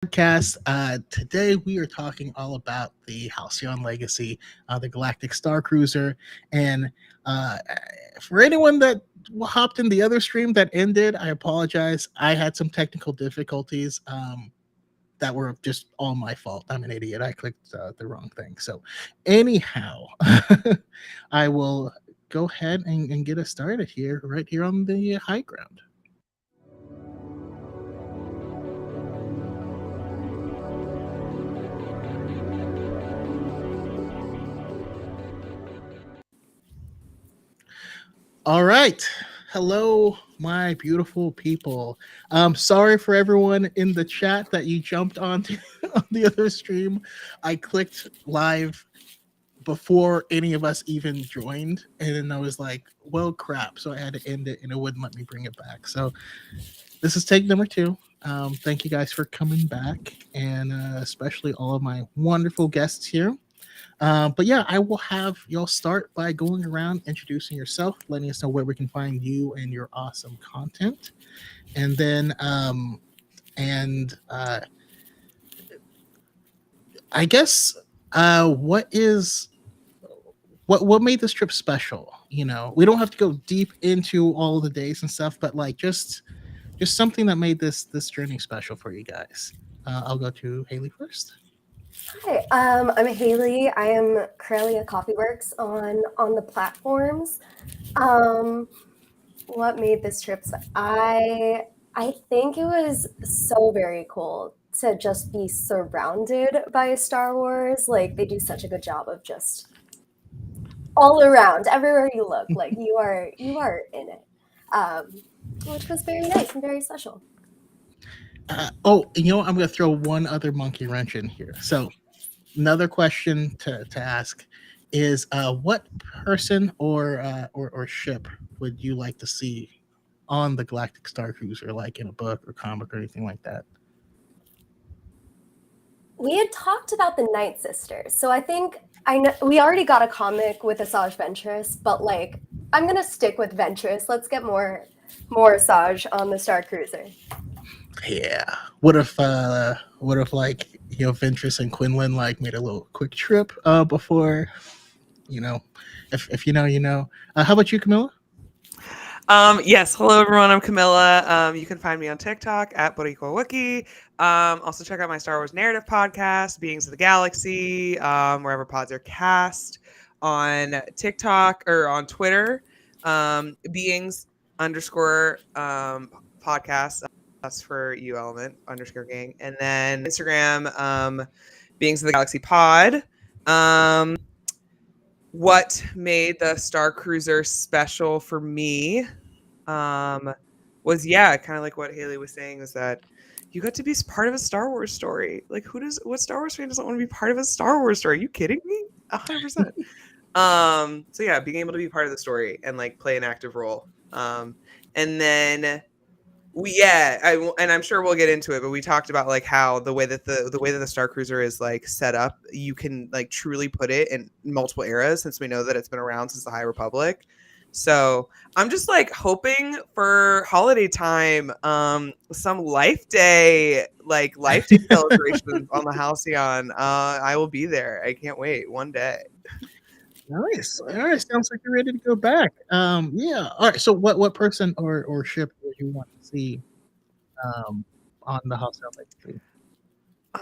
podcast. Today we are talking all about the Halcyon Legacy, the Galactic Star Cruiser, and uh, for anyone that hopped in the other stream that ended, I apologize. I had some technical difficulties that were just all my fault. I'm an idiot. I clicked the wrong thing. So, anyhow, I will go ahead and get us started here, right here on the high ground. All right. Hello, my beautiful people. Sorry for everyone in the chat that you jumped onto on the other stream. I clicked live before any of us even joined, and then I was like, "Well, crap!" So I had to end it, and it wouldn't let me bring it back. So this is take number two. Thank you guys for coming back, and especially all of my wonderful guests here. But yeah, I will have y'all start by going around introducing yourself, letting us know where we can find you and your awesome content, and then and I guess what made this trip special? You know, we don't have to go deep into all the days and stuff, but like just something that made this journey special for you guys. I'll go to Haley first. Hi, I'm Haley. I am currently at CoffeeWorks on the platforms. Um, what made this trip? I think it was so very cool to just be surrounded by Star Wars. Like they do such a good job of just all around, everywhere you look, like you are in it, um, which was very nice and very special. You know, I'm going to throw one other monkey wrench in here. So another question to ask is what person or ship would you like to see on the Galactic Star Cruiser, like in a book or comic or anything like that? We had talked about the Night Sisters, so I think I know we already got a comic with Asajj Ventress, but like I'm gonna stick with Ventress. Let's get more Asajj on the Star Cruiser. Yeah. What if like Ventress and Quinlan like made a little quick trip before you know if you know you know. How about you, Camilla? Yes. Hello, everyone. I'm Camilla. You can find me on TikTok at Boricua Wookie. Also, check out my Star Wars narrative podcast, Beings of the Galaxy, wherever pods are cast, on TikTok or on Twitter, Beings underscore podcast. That's for you, Element underscore gang. And then Instagram, Beings of the Galaxy pod. What made the Star Cruiser special for me was kind of like what Haley was saying, is that you got to be part of a Star Wars story. Like what Star Wars fan doesn't want to be part of a Star Wars story? Are you kidding me? 100%. So yeah, being able to be part of the story and like play an active role. And then and I'm sure we'll get into it, but we talked about like how the way that the Star Cruiser is like set up, you can like truly put it in multiple eras, since we know that it's been around since the High Republic. So I'm just like hoping for holiday time, some Life Day celebrations on the Halcyon. I will be there. I can't wait one day. Nice. All right. Sounds like you're ready to go back. Yeah. All right. So what person or ship would you want to see on the House of Legacy?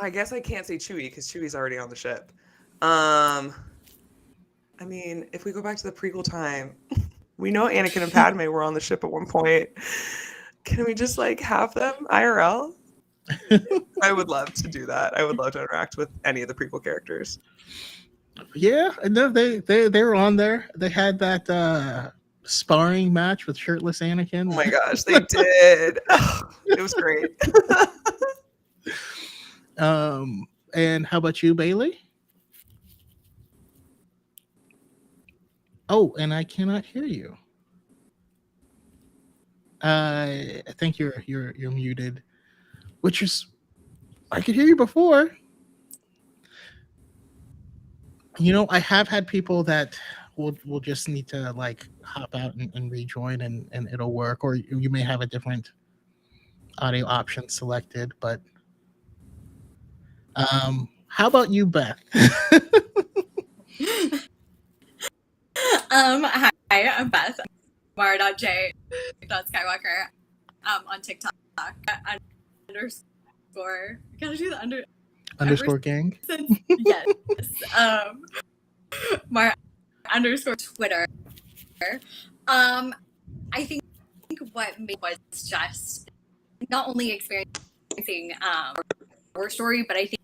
I guess I can't say Chewie because Chewie's already on the ship. I mean, if we go back to the prequel time, we know Anakin and Padme were on the ship at one point. Can we just like have them IRL? I would love to do that. I would love to interact with any of the prequel characters. Yeah, no, they were on there. They had that sparring match with shirtless Anakin. Oh my gosh, they did. It was great. And how about you, Bailey? Oh, and I cannot hear you. I think you're muted, which is I could hear you before. You know, I have had people that will just need to like hop out and rejoin and it'll work, or you may have a different audio option selected, but How about you, Beth? Hi, I'm Beth. Mara.j.skywalker on TikTok. Underscore. Gotta do the Underscore gang. Yes. Mara underscore Twitter. I think what made was just not only experiencing our story, but I think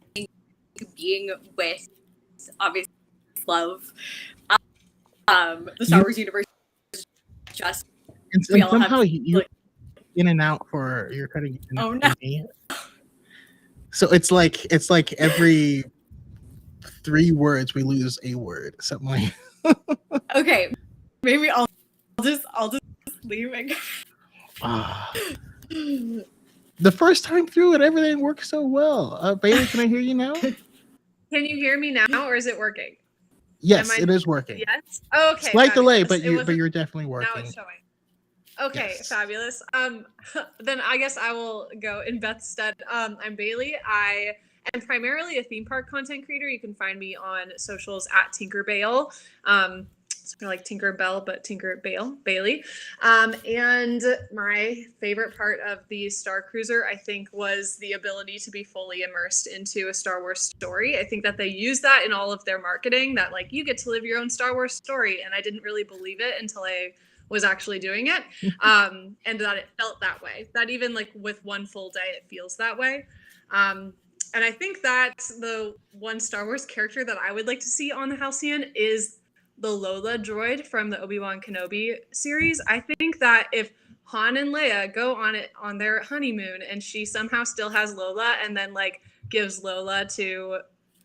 being with obviously love the Star Wars universe. Just and we all somehow have you in and out for you're cutting in oh and no. out for me. So it's like every 3 words we lose a word, something like. Okay, maybe I'll just leave and The first time through it, everything worked so well. Bailey, can I hear you now? Can you hear me now, or is it working? Yes, it is working. Yes. Oh, okay. Slight delay, fabulous. but you're definitely working. Now it's showing. Okay, Yes. fabulous. Then I guess I will go in Beth's stead. I'm Bailey. I am primarily a theme park content creator. You can find me on socials at Tinkerbale. It's kind of like Tinkerbell, but Tinkerbale, Bailey. And my favorite part of the Star Cruiser, I think, was the ability to be fully immersed into a Star Wars story. I think that they use that in all of their marketing, that like you get to live your own Star Wars story. And I didn't really believe it until I was actually doing it. And that it felt that way, that even like with one full day, it feels that way. And I think that the one Star Wars character that I would like to see on the Halcyon is the Lola droid from the Obi-Wan Kenobi series. I think that if Han and Leia go on their honeymoon and she somehow still has Lola and then like gives Lola to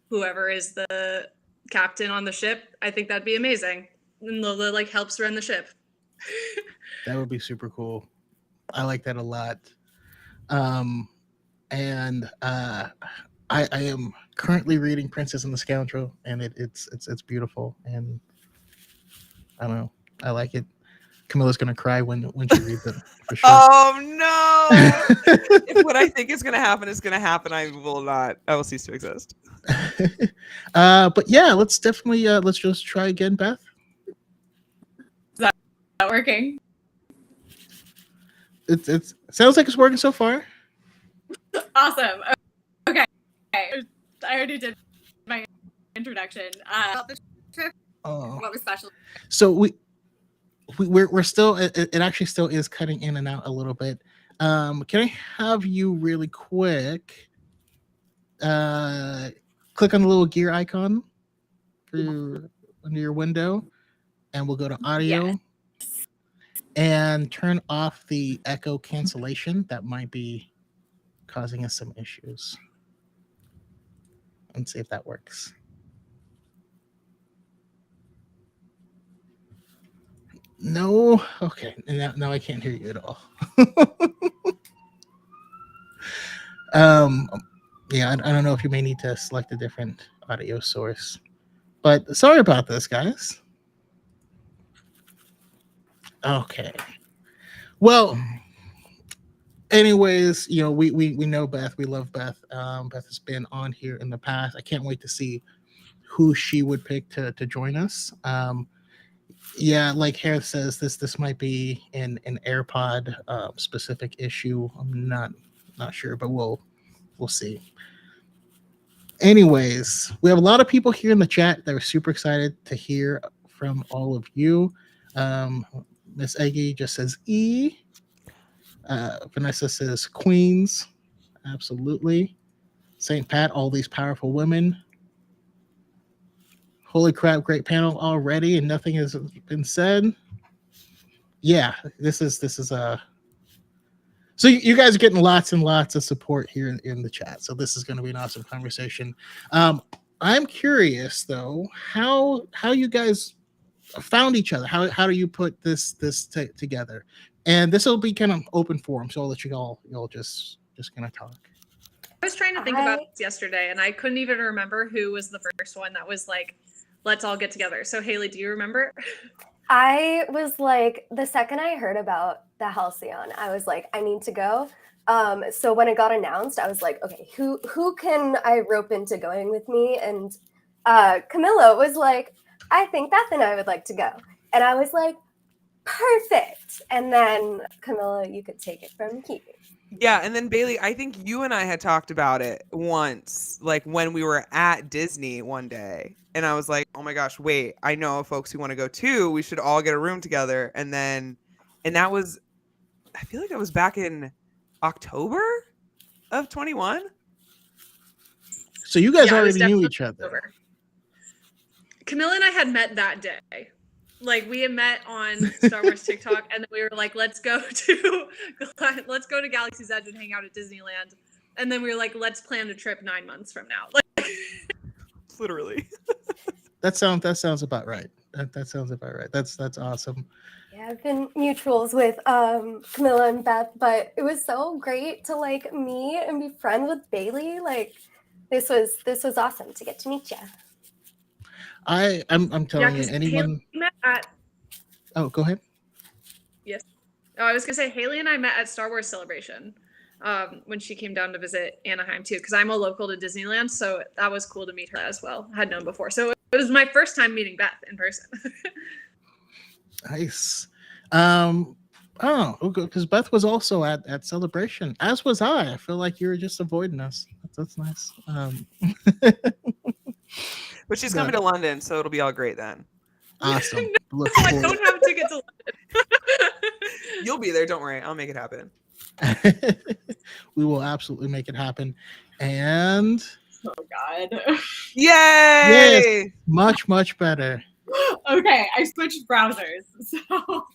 whoever is the captain on the ship, I think that'd be amazing. And Lola like helps run the ship. That would be super cool. I like that a lot. And I am currently reading Princess and the Scoundrel, and it's beautiful, and I don't know, I like it. Camilla's gonna cry when she reads it for sure. Oh no! If what I think is gonna happen is gonna happen, I will cease to exist. But yeah, let's definitely let's just try again, Beth. Is that working? It sounds like it's working so far. Awesome. Okay. I already did my introduction. About the trip. What was special? So we're still it actually still is cutting in and out a little bit. Can I have you really quick click on the little gear icon under your window, and we'll go to audio and turn off the echo cancellation that might be causing us some issues, and see if that works. No. Okay. Now I can't hear you at all. Yeah, I don't know if you may need to select a different audio source, but sorry about this, guys. Okay. Well, anyways, you know, we know Beth. We love Beth. Beth has been on here in the past. I can't wait to see who she would pick to join us. Yeah, like Harris says, this might be an AirPod specific issue. I'm not sure, but we'll see. Anyways, we have a lot of people here in the chat that are super excited to hear from all of you. Miss Eggy just says E. Vanessa says Queens. Absolutely. St. Pat, all these powerful women. Holy crap, great panel already, and nothing has been said. Yeah, this is so you guys are getting lots and lots of support here in the chat. So this is going to be an awesome conversation. I'm curious though, how you guys found each other. How do you put this together? And this will be kind of open forum, so I'll let you all just kind of talk. I was trying to think about this yesterday, and I couldn't even remember who was the first one that was like, let's all get together. So Haley, do you remember? I was like, the second I heard about the Halcyon, I was like, I need to go. So when it got announced, I was like, okay, who can I rope into going with me? And Camilla was like, I think Beth and I would like to go. And I was like, perfect. And then Camilla, you could take it from here. Yeah, and then Bailey, I think you and I had talked about it once, like when we were at Disney one day. And I was like, oh my gosh, wait, I know folks who want to go too. We should all get a room together. And that was, I feel like that was back in October of 21. So you guys Yeah, it was already knew definitely each other. October. Camilla and I had met that day. Like we had met on Star Wars TikTok, and then we were like, let's go to Galaxy's Edge and hang out at Disneyland. And then we were like, let's plan a trip 9 months from now. Like, Literally. That sounds about right. That sounds about right. That's awesome. Yeah, I've been mutuals with Camilla and Beth, but it was so great to like meet and be friends with Bailey. Like this was awesome to get to meet you. I'm telling you, 'cause anyone. Haley met at, Oh, go ahead. yes. Oh, I was gonna say Haley and I met at Star Wars Celebration when she came down to visit Anaheim too, because I'm a local to Disneyland, so that was cool to meet her as well. Had known before, so it was my first time meeting Beth in person. Nice. Oh, because Beth was also at Celebration, as was I. I feel like you were just avoiding us. That's nice. But she's coming to London, so it'll be all great then. Awesome. Look I forward. don't have tickets to London. You'll be there. Don't worry. I'll make it happen. We will absolutely make it happen. And Oh God. Yay! much better. Okay, I switched browsers. So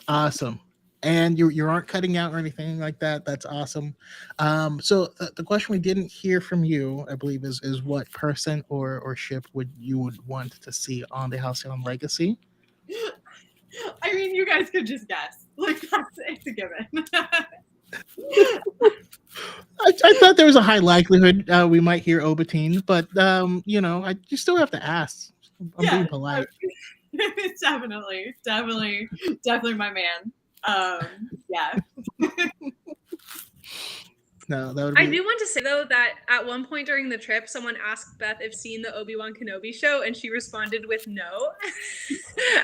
Awesome. And you aren't cutting out or anything like that. That's awesome. So the question we didn't hear from you, I believe, is what person or ship would want to see on the Halcyon Legacy? I mean, you guys could just guess. Like it's a given. I thought there was a high likelihood we might hear Obatine, but you still have to ask. I'm being polite. It's definitely my man. Yeah. No, that would be. I do want to say though that at one point during the trip, someone asked Beth if seen the Obi-Wan Kenobi show, and she responded with no.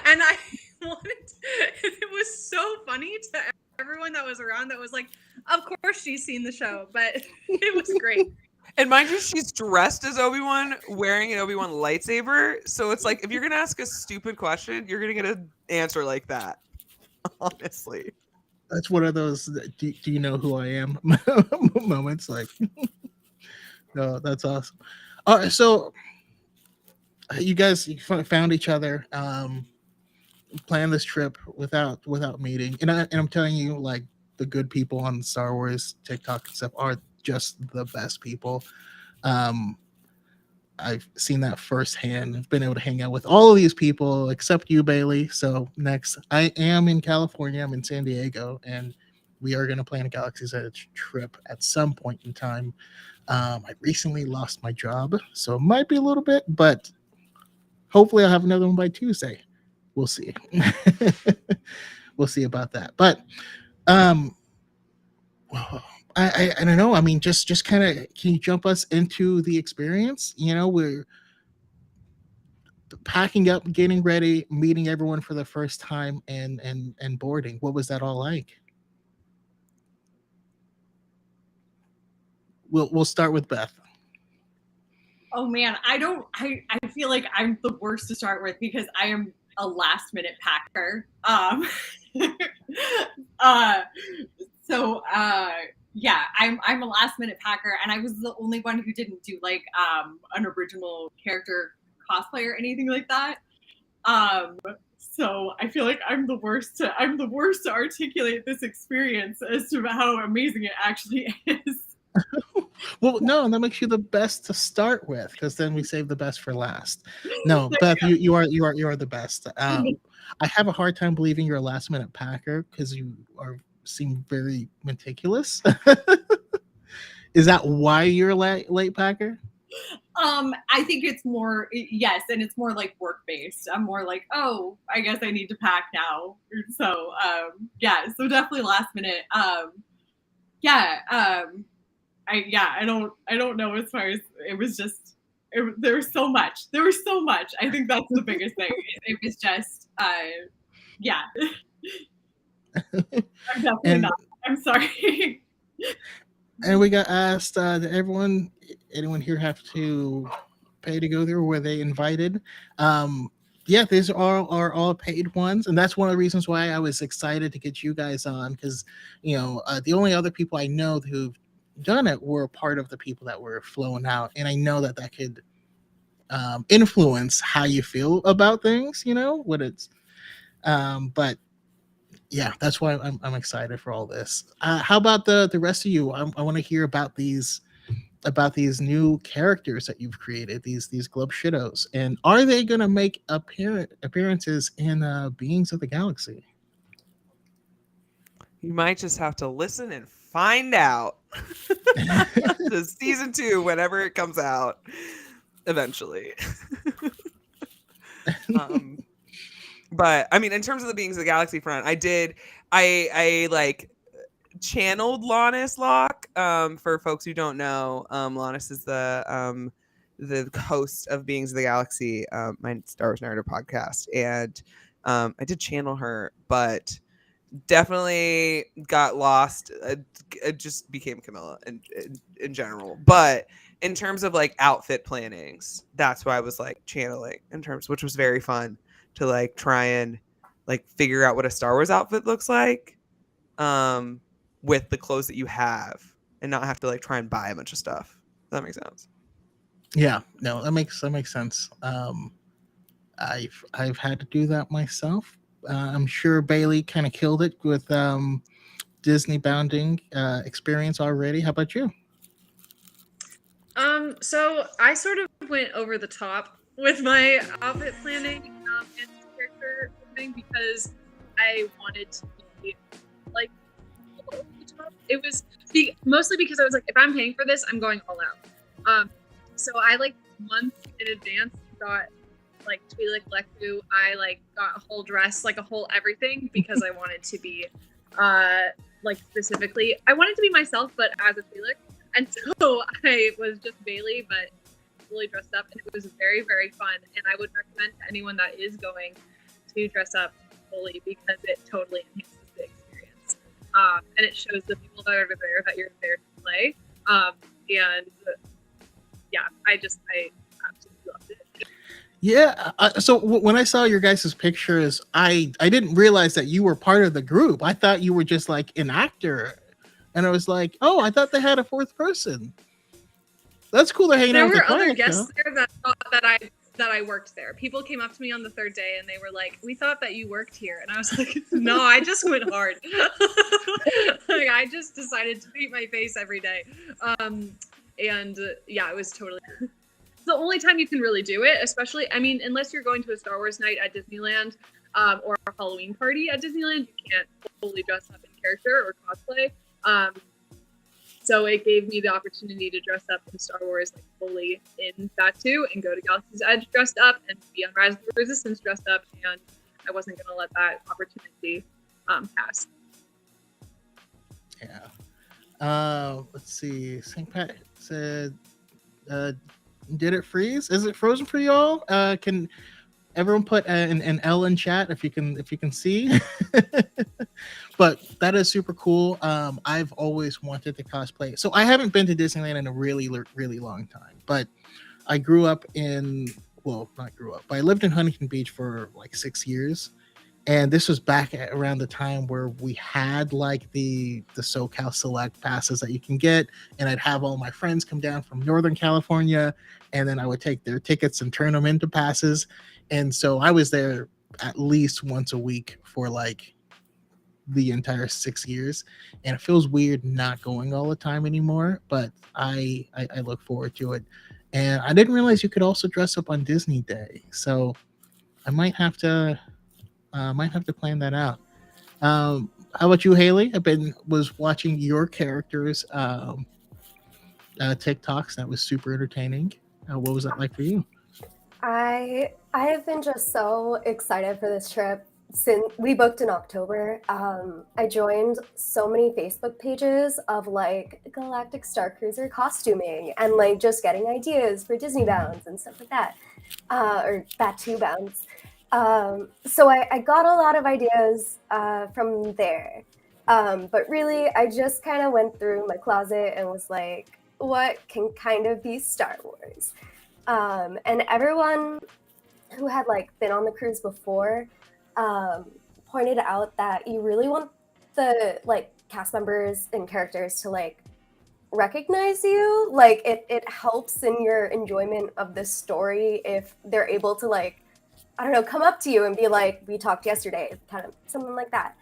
And I it was so funny to everyone that was around that was like, of course she's seen the show, but it was great. And mind you, she's dressed as Obi-Wan, wearing an Obi-Wan lightsaber. So it's like, if you're going to ask a stupid question, you're going to get an answer like that. Honestly. That's one of those do you know who I am moments. Like, no, that's awesome. All right, so you guys found each other, planned this trip without meeting, and I'm telling you, like, the good people on the Star Wars TikTok and stuff are just the best people. I've seen that firsthand. I've been able to hang out with all of these people except you, Bailey. So next, I am in California. I'm in San Diego, and we are going to plan a Galaxy's Edge trip at some point in time. I recently lost my job, so it might be a little bit, but hopefully I'll have another one by Tuesday. We'll see. We'll see about that. But I don't know. I mean, just kind of, can you jump us into the experience? We're packing up, getting ready, meeting everyone for the first time, and boarding. What was that all like? We'll start with Beth. Oh man, I feel like I'm the worst to start with because I am a last minute packer. Yeah, I'm a last minute packer, and I was the only one who didn't do like an original character cosplay or anything like that. So I feel like I'm the worst to articulate this experience as to how amazing it actually is. Well, no, that makes you the best to start with, because then we save the best for last. No, Beth, you are the best. I have a hard time believing you're a last minute packer because you seem very meticulous. Is that why you're a late packer? I think it's more, yes, and it's more like work based. I'm more like, oh, I guess I need to pack now. So yeah, so definitely last minute. yeah, I don't know as far as it was just there was so much. There was so much. I think that's the biggest thing. It was just yeah. I'm definitely And not. I'm sorry. and we got asked, did anyone here have to pay to go there? Or were they invited? Yeah, these are all paid ones, and that's one of the reasons why I was excited to get you guys on, because the only other people I know who've done it were part of the people that were flown out, and I know that could influence how you feel about things. What it's but yeah, that's why I'm excited for all this. How about the rest of you? I want to hear about these new characters that you've created, these Glub Shittos, and are they going to make appearances in Beings of the Galaxy? You might just have to listen and find out. The season 2, whenever it comes out, eventually. But I mean, in terms of the Beings of the Galaxy front, I like channeled Lannis Locke. For folks who don't know, Lannis is the host of Beings of the Galaxy, my Star Wars narrative podcast, and I did channel her, but definitely got lost. It just became Camilla in general. But in terms of like outfit plannings, that's why I was like channeling which was very fun to like try and like figure out what a Star Wars outfit looks like with the clothes that you have and not have to like try and buy a bunch of stuff. Does that make sense? Yeah, no, that makes sense. I've had to do that myself. I'm sure Bailey kind of killed it with Disney bounding experience already. How about you? So I sort of went over the top with my outfit planning and character thing because I wanted to be like over the top. It was mostly because I was like, if I'm paying for this, I'm going all out. So I like months in advance got like Twi'lek Lekku. I like got a whole dress, like a whole everything, because I wanted to be like specifically, I wanted to be myself, but as a Twi'lek. And so I was just Bailey, but fully dressed up, and it was very, very fun. And I would recommend to anyone that is going to dress up fully because it totally enhances the experience. And it shows the people that are there that you're there to play. And yeah, I absolutely loved it. Yeah. So when I saw your guys' pictures, I didn't realize that you were part of the group. I thought you were just like an actor. And I was like, oh, I thought they had a fourth person. That's cool. They're hanging out with the There were other client, guests there that thought that I worked there. People came up to me on the third day and they were like, "We thought that you worked here," and I was like, "No, I just went hard. Like I just decided to paint my face every day." And yeah, it was totally it's the only time you can really do it. Especially, I mean, unless you're going to a Star Wars night at Disneyland or a Halloween party at Disneyland, you can't fully dress up in character or cosplay. So it gave me the opportunity to dress up in Star Wars like fully in that too, and go to Galaxy's Edge dressed up, and be on Rise of the Resistance dressed up, and I wasn't going to let that opportunity pass. Yeah. Let's see. St. Pat said, did it freeze? Is it frozen for y'all? Can everyone put an L in chat if you can see? But that is super cool. I've always wanted to cosplay. So I haven't been to Disneyland in a really, really long time. But I grew up not grew up, but I lived in Huntington Beach for like 6 years. And this was back around the time where we had like the SoCal Select passes that you can get. And I'd have all my friends come down from Northern California, and then I would take their tickets and turn them into passes. And so I was there at least once a week for like the entire 6 years, and it feels weird not going all the time anymore, but I look forward to it. And I didn't realize you could also dress up on Disney Day, so I might have to plan that out. How about you, Haley? Was watching your characters TikToks. That was super entertaining. What was that like for you? I have been just so excited for this trip since we booked in October, I joined so many Facebook pages of like Galactic Star Cruiser costuming and like just getting ideas for Disney bounds and stuff like that, or Batu bounds. So I got a lot of ideas from there. But really, I just kind of went through my closet and was like, what can kind of be Star Wars? And everyone who had like been on the cruise before pointed out that you really want the like cast members and characters to like recognize you. Like it helps in your enjoyment of the story if they're able to like, I don't know, come up to you and be like, we talked yesterday, kind of something like that.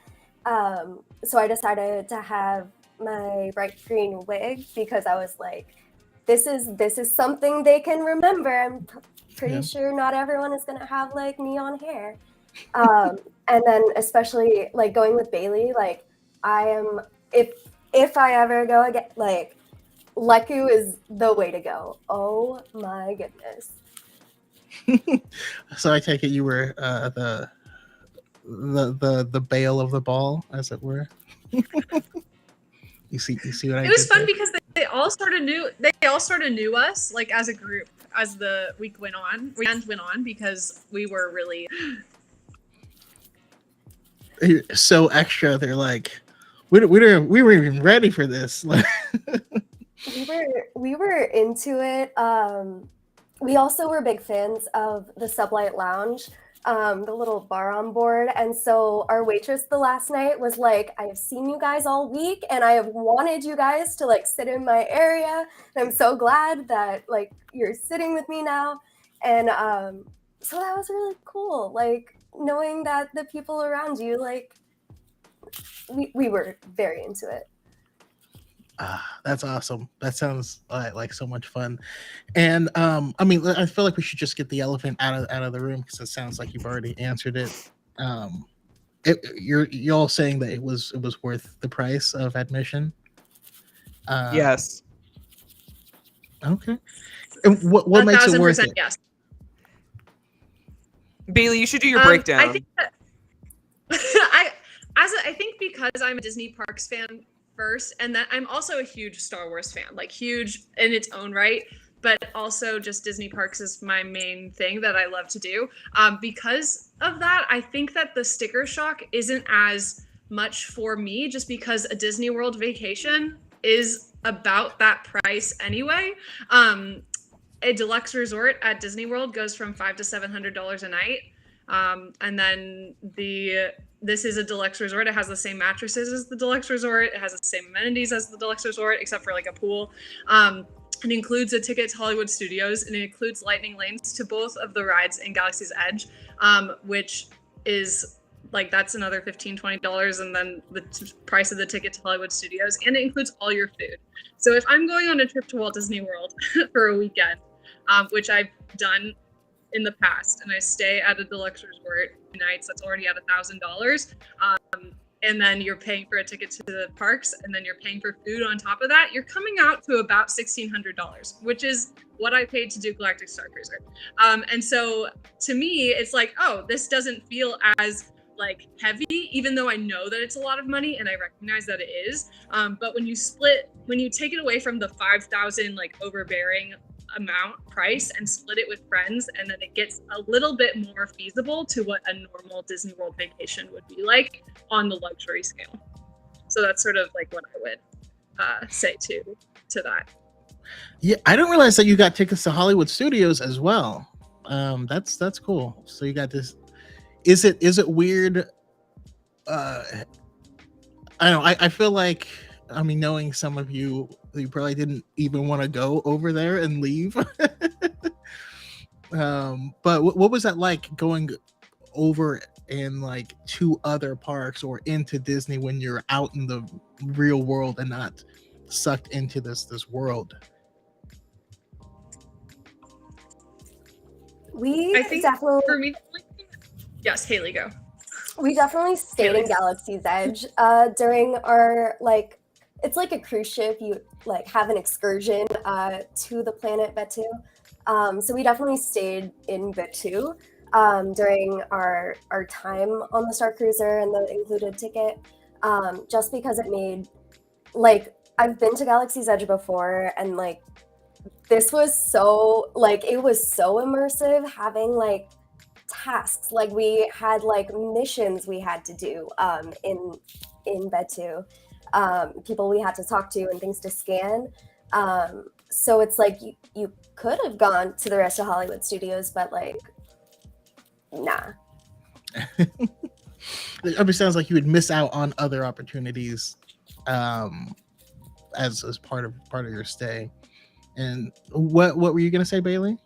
So I decided to have my bright green wig because I was like, this is something they can remember. I'm pretty sure not everyone is gonna have like neon hair. And then especially like going with Bailey, like I am, if I ever go again, like Leku is the way to go. Oh my goodness. So I take it you were the bale of the ball, as it were. You see what I did? It was fun there? because they all sort of knew us like as a group as the weekend went on because we were really so extra. They're like, we were even ready for this. We were into it. We also were big fans of the Sublight Lounge, the little bar on board. And so our waitress the last night was like, I have seen you guys all week and I have wanted you guys to like sit in my area. And I'm so glad that like you're sitting with me now. And so that was really cool. Like knowing that the people around you, like we were very into it. That's awesome. That sounds like so much fun. And I mean, I feel like we should just get the elephant out of the room because it sounds like you've already answered it. You're all saying that it was worth the price of admission. Yes. Okay. And what makes it worth it? Yes. Bailey, you should do your breakdown. I think that I think because I'm a Disney Parks fan first, and that I'm also a huge Star Wars fan, like huge in its own right, but also just Disney Parks is my main thing that I love to do. Because of that, I think that the sticker shock isn't as much for me just because a Disney World vacation is about that price anyway. A deluxe resort at Disney World goes from $500 to $700 a night. And then this is a deluxe resort. It has the same mattresses as the deluxe resort. It has the same amenities as the deluxe resort, except for like a pool. It includes a ticket to Hollywood Studios, and it includes lightning lanes to both of the rides in Galaxy's Edge, which is like, that's another $15, $20, and then the price of the ticket to Hollywood Studios, and it includes all your food. So if I'm going on a trip to Walt Disney World for a weekend, which I've done in the past, and I stay at a deluxe resort nights, that's already at $1,000. And then you're paying for a ticket to the parks, and then you're paying for food on top of that, you're coming out to about $1,600, which is what I paid to do Galactic Star Cruiser. And so to me, it's like, oh, this doesn't feel as like heavy, even though I know that it's a lot of money and I recognize that it is. But when you take it away from the 5,000 like overbearing amount price and split it with friends, and then it gets a little bit more feasible to what a normal Disney World vacation would be like on the luxury scale. So that's sort of like what I would say to that. Yeah, I didn't realize that you got tickets to Hollywood Studios as well. That's cool. So you got this. Is it weird? I don't know. I feel like, I mean, knowing some of you probably didn't even want to go over there and leave. But what was that like going over in like to other parks or into Disney when you're out in the real world and not sucked into this world? I think definitely, for me, yes, Haley, go. We definitely stayed in Galaxy's Edge during our like, it's like a cruise ship. You like have an excursion to the planet Batu. So we definitely stayed in Batu. during our time on the Star Cruiser and the included ticket, just because it made, like, I've been to Galaxy's Edge before, and like this was so, like, it was so immersive having like tasks, like we had like missions we had to do in Betu, people we had to talk to and things to scan. So it's like you could have gone to the rest of Hollywood Studios, but like, nah. It sounds like you would miss out on other opportunities as part of your stay. And what were you gonna say, Bailey?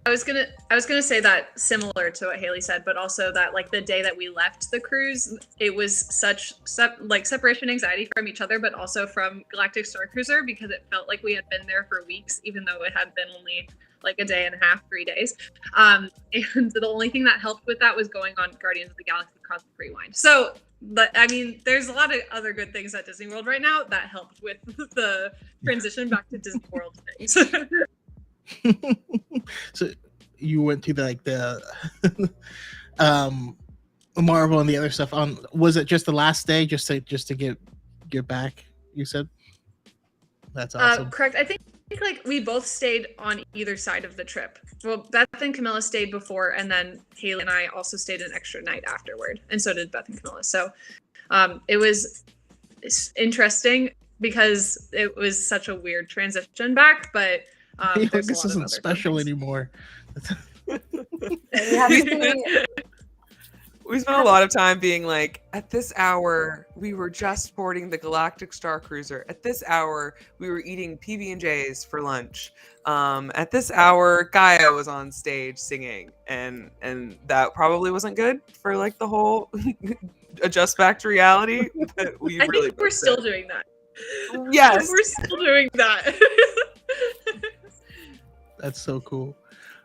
I was gonna say that similar to what Haley said, but also that like the day that we left the cruise, it was such like separation anxiety from each other, but also from Galactic Star Cruiser, because it felt like we had been there for weeks, even though it had been only like a day and a half, 3 days. And the only thing that helped with that was going on Guardians of the Galaxy Cosmic Rewind. So, but I mean, there's a lot of other good things at Disney World right now that helped with the transition back to Disney World things. So you went to the Marvel and the other stuff on, was it just the last day just to get back, you said? That's awesome. Correct. I think like we both stayed on either side of the trip. Well, Beth and Camilla stayed before, and then Haley and I also stayed an extra night afterward, and so did Beth and Camilla. So it was interesting because it was such a weird transition back, but this isn't special anymore. We spent a lot of time being like, at this hour, we were just boarding the Galactic Star Cruiser. At this hour, we were eating PB&Js for lunch. At this hour, Gaia was on stage singing, and that probably wasn't good for like the whole adjust back to reality. But I think we're still doing that. Yes, we're still doing that. That's so cool.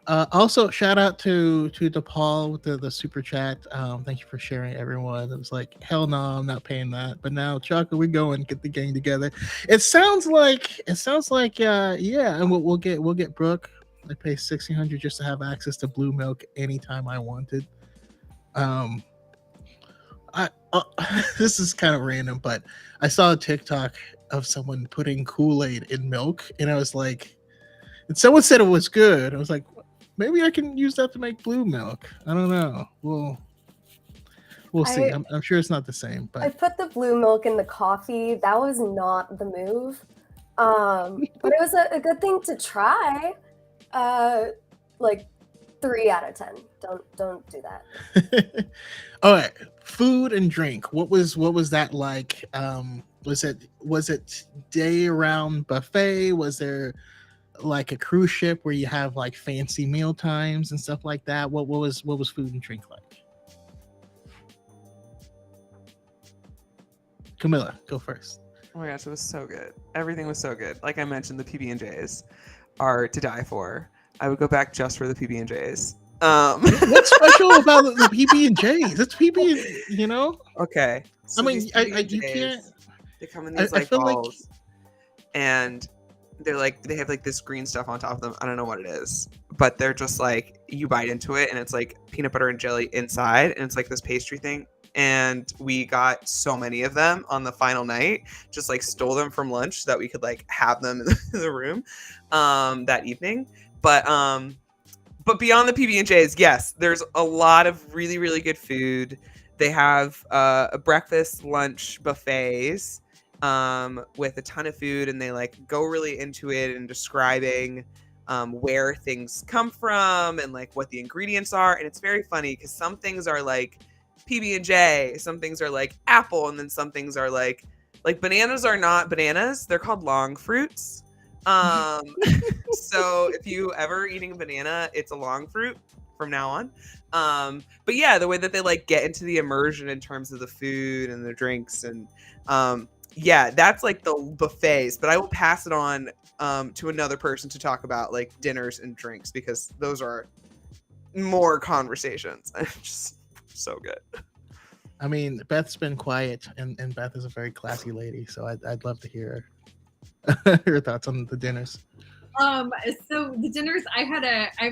Also, shout out to DePaul with the super chat. Thank you for sharing, everyone. It was like, hell no, I'm not paying that. But now, Chuck, we go and get the gang together. It sounds like yeah, and we'll get Brooke. I pay $1,600 just to have access to blue milk anytime I wanted. This is kind of random, but I saw a TikTok of someone putting Kool-Aid in milk, and I was like, and someone said it was good. I was like, maybe I can use that to make blue milk. I don't know. We'll see. I'm sure it's not the same. But I put the blue milk in the coffee. That was not the move. But it was a good thing to try. Like 3 out of 10. Don't do that. All right. Food and drink. What was that like? Was it day around buffet? Was there like a cruise ship where you have like fancy meal times and stuff like that? What was food and drink like? Camilla, go first. Oh my gosh, it was so good. Everything was so good. Like I mentioned, the PB&Js are to die for. I would go back just for the PB&Js. What's special about the PB&Js? It's PB, you know? Okay. So I mean, you can't. They come in these like balls, and they're like, they have like this green stuff on top of them. I don't know what it is, but they're just like, you bite into it and it's like peanut butter and jelly inside, and it's like this pastry thing. And we got so many of them on the final night, just like stole them from lunch so that we could like have them in the room that evening. But beyond the PB&Js, yes, there's a lot of really, really good food. They have a breakfast, lunch buffets with a ton of food, and they like go really into it and describing where things come from and like what the ingredients are. And it's very funny because some things are like PB&J, some things are like apple, and then some things are like bananas are not bananas, they're called long fruits. So if you ever eating a banana, it's a long fruit from now on. But yeah, the way that they like get into the immersion in terms of the food and the drinks, and yeah, that's like the buffets. But I will pass it on to another person to talk about like dinners and drinks, because those are more conversations. Just so good. I mean, Beth's been quiet, and Beth is a very classy lady, so I'd love to hear her thoughts on the dinners. So the dinners, I have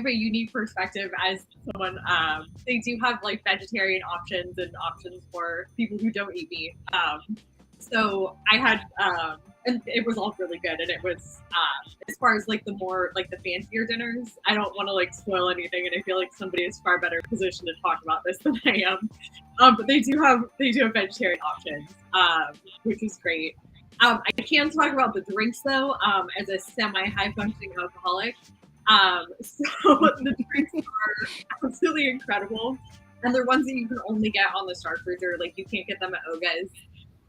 a unique perspective as someone. They do have like vegetarian options and options for people who don't eat meat. So I had, and it was all really good. And it was, as far as like the more like the fancier dinners, I don't want to like spoil anything, and I feel like somebody is far better positioned to talk about this than I am. But they do have vegetarian options, which is great. I can talk about the drinks though, as a semi-high functioning alcoholic. So the drinks are absolutely incredible, and they're ones that you can only get on the Star Cruiser. Like you can't get them at Oga's.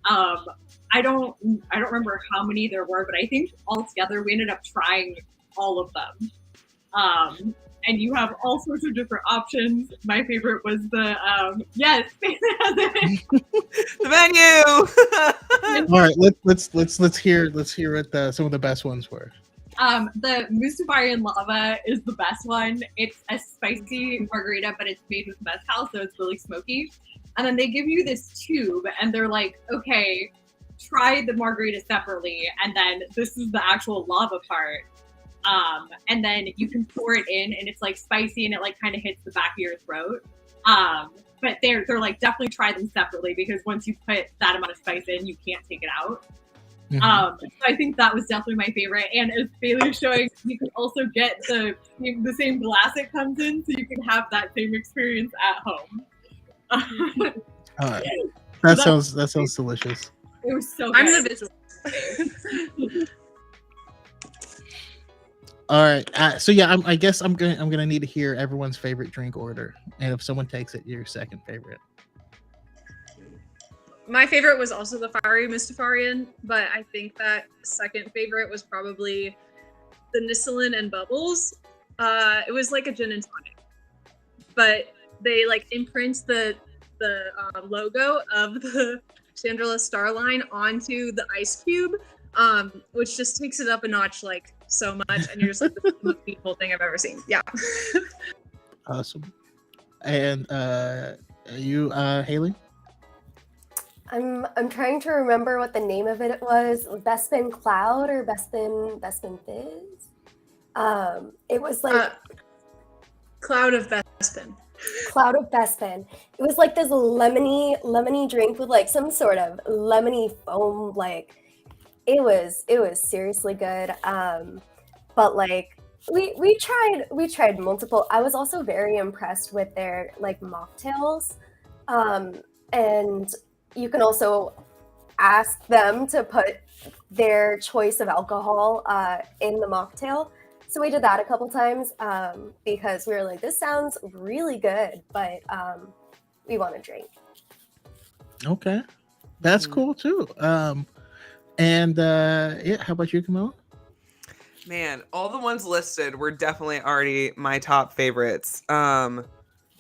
I don't remember how many there were, but I think altogether we ended up trying all of them. And you have all sorts of different options. My favorite was the yes, The menu. All right, let's hear what some of the best ones were. The Mustafarian Lava is the best one. It's a spicy margarita, but it's made with mezcal, so it's really smoky. And then they give you this tube, and they're like, okay, try the margarita separately, and then this is the actual lava part. And then you can pour it in, and it's like spicy, and it like kind of hits the back of your throat. But they're like, definitely try them separately, because once you put that amount of spice in, you can't take it out. So I think that was definitely my favorite. And as Bailey was showing, you can also get the same glass it comes in, so you can have that same experience at home. That sounds delicious. It was so good. I'm the visual. All right, so yeah, I guess I'm gonna need to hear everyone's favorite drink order, and if someone takes it, your second favorite. My favorite was also the fiery Mustafarian, but I think that second favorite was probably the Nissalin and Bubbles. It was like a gin and tonic, but they like imprint the logo of the Chandrila Star Line onto the ice cube, which just takes it up a notch like so much, and you're just like, this is the most beautiful thing I've ever seen. Yeah. Awesome. And you, Haley? I'm trying to remember what the name of it was. Bespin Cloud or Bespin Fizz. It was like Cloud of Bespin. Cloud of Bespin. It was like this lemony drink with like some sort of lemony foam. Like it was seriously good. But like we tried multiple. I was also very impressed with their like mocktails. And you can also ask them to put their choice of alcohol in the mocktail. So we did that a couple times because we were like, this sounds really good, but we want to drink. Okay, that's cool too. And yeah, how about you, Camilla? Man, all the ones listed were definitely already my top favorites.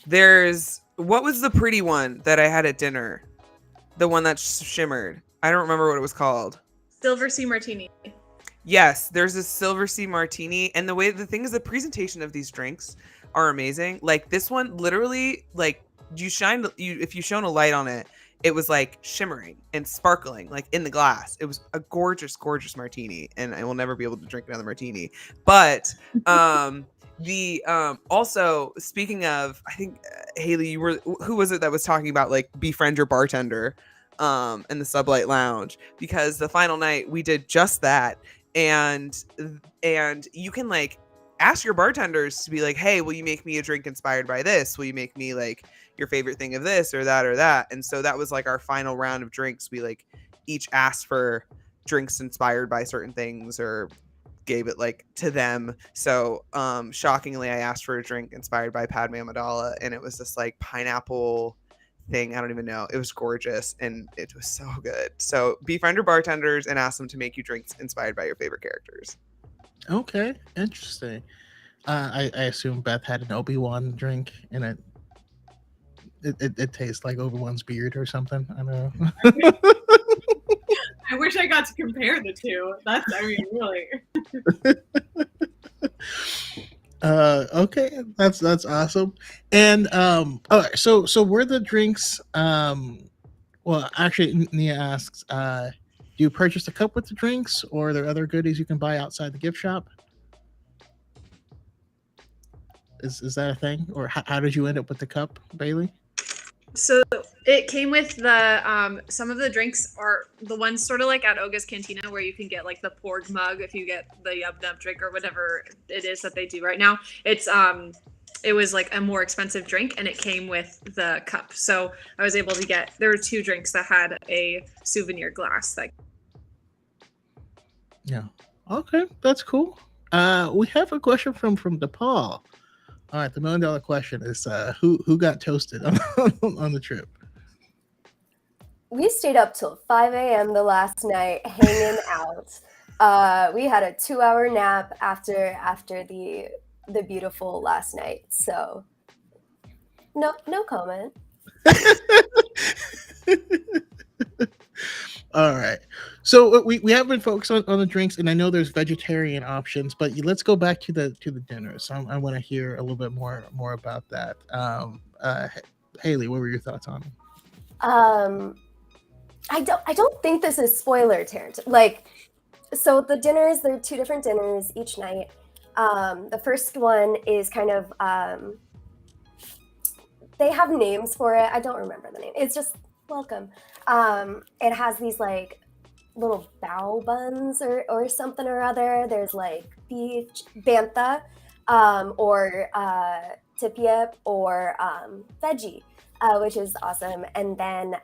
There's, what was the pretty one that I had at dinner? The one that shimmered. I don't remember what it was called. Silver Sea Martini. Yes, there's a Silver Sea Martini, and the thing is, the presentation of these drinks are amazing. Like this one, literally, like if you shone a light on it, it was like shimmering and sparkling, like in the glass. It was a gorgeous, gorgeous martini, and I will never be able to drink another martini. But also speaking of, I think Haley, who was it that was talking about like befriend your bartender in the Sublight Lounge? Because the final night we did just that, and you can like ask your bartenders to be like, hey, will you make me a drink inspired by this? Will you make me like your favorite thing of this or that or that? And so that was like our final round of drinks. We like each asked for drinks inspired by certain things or gave it like to them. So shockingly, I asked for a drink inspired by Padme Amidala, and it was this like pineapple thing. I don't even know. It was gorgeous, and it was so good. So befriend your bartenders and ask them to make you drinks inspired by your favorite characters. Okay, interesting. I assume Beth had an Obi-Wan drink, and it tastes like Obi-Wan's beard or something. I don't know. I wish I got to compare the two. Really. Okay, that's awesome. And all right, so were the drinks well, actually, Nia asks, do you purchase a cup with the drinks, or are there other goodies you can buy outside the gift shop? Is that a thing, or how did you end up with the cup, Bailey? So it came with the some of the drinks are the ones sort of like at Oga's Cantina where you can get like the porg mug if you get the Yub Nub drink or whatever it is that they do right now. It's it was like a more expensive drink and it came with the cup. So I was able to get there were 2 drinks that had a souvenir glass that Yeah. Okay, that's cool. We have a question from DePaul. All right, the $1 million question is who got toasted on the trip? We stayed up till 5 a.m. the last night hanging out. We had a 2-hour nap after the beautiful last night. So no comment. All right. So we have been focused on the drinks, and I know there's vegetarian options, but let's go back to the dinner. So I want to hear a little bit more about that. Haley, what were your thoughts on it? I don't think this is spoiler territory. Like, so the dinners, there are 2 different dinners each night. The first one is kind of they have names for it. I don't remember the name. It's just welcome. It has these like little bao buns or something or other. There's like beef bantha, or tipiep, or veggie, which is awesome. And then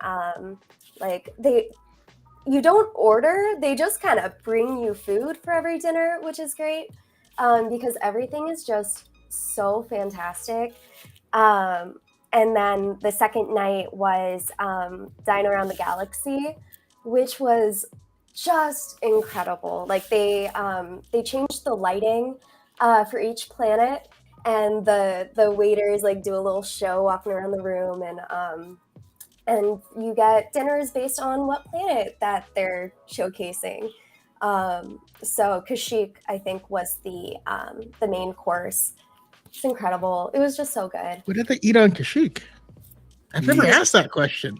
like you don't order, they just kind of bring you food for every dinner, which is great, because everything is just so fantastic. And then the second night was Dine Around the Galaxy, which was just incredible. Like they changed the lighting for each planet, and the waiters like do a little show walking around the room, and you get dinners based on what planet that they're showcasing. So Kashyyyk, I think, was the main course. It's incredible. It was just so good. What did they eat on Kashyyyk? I've never asked that question.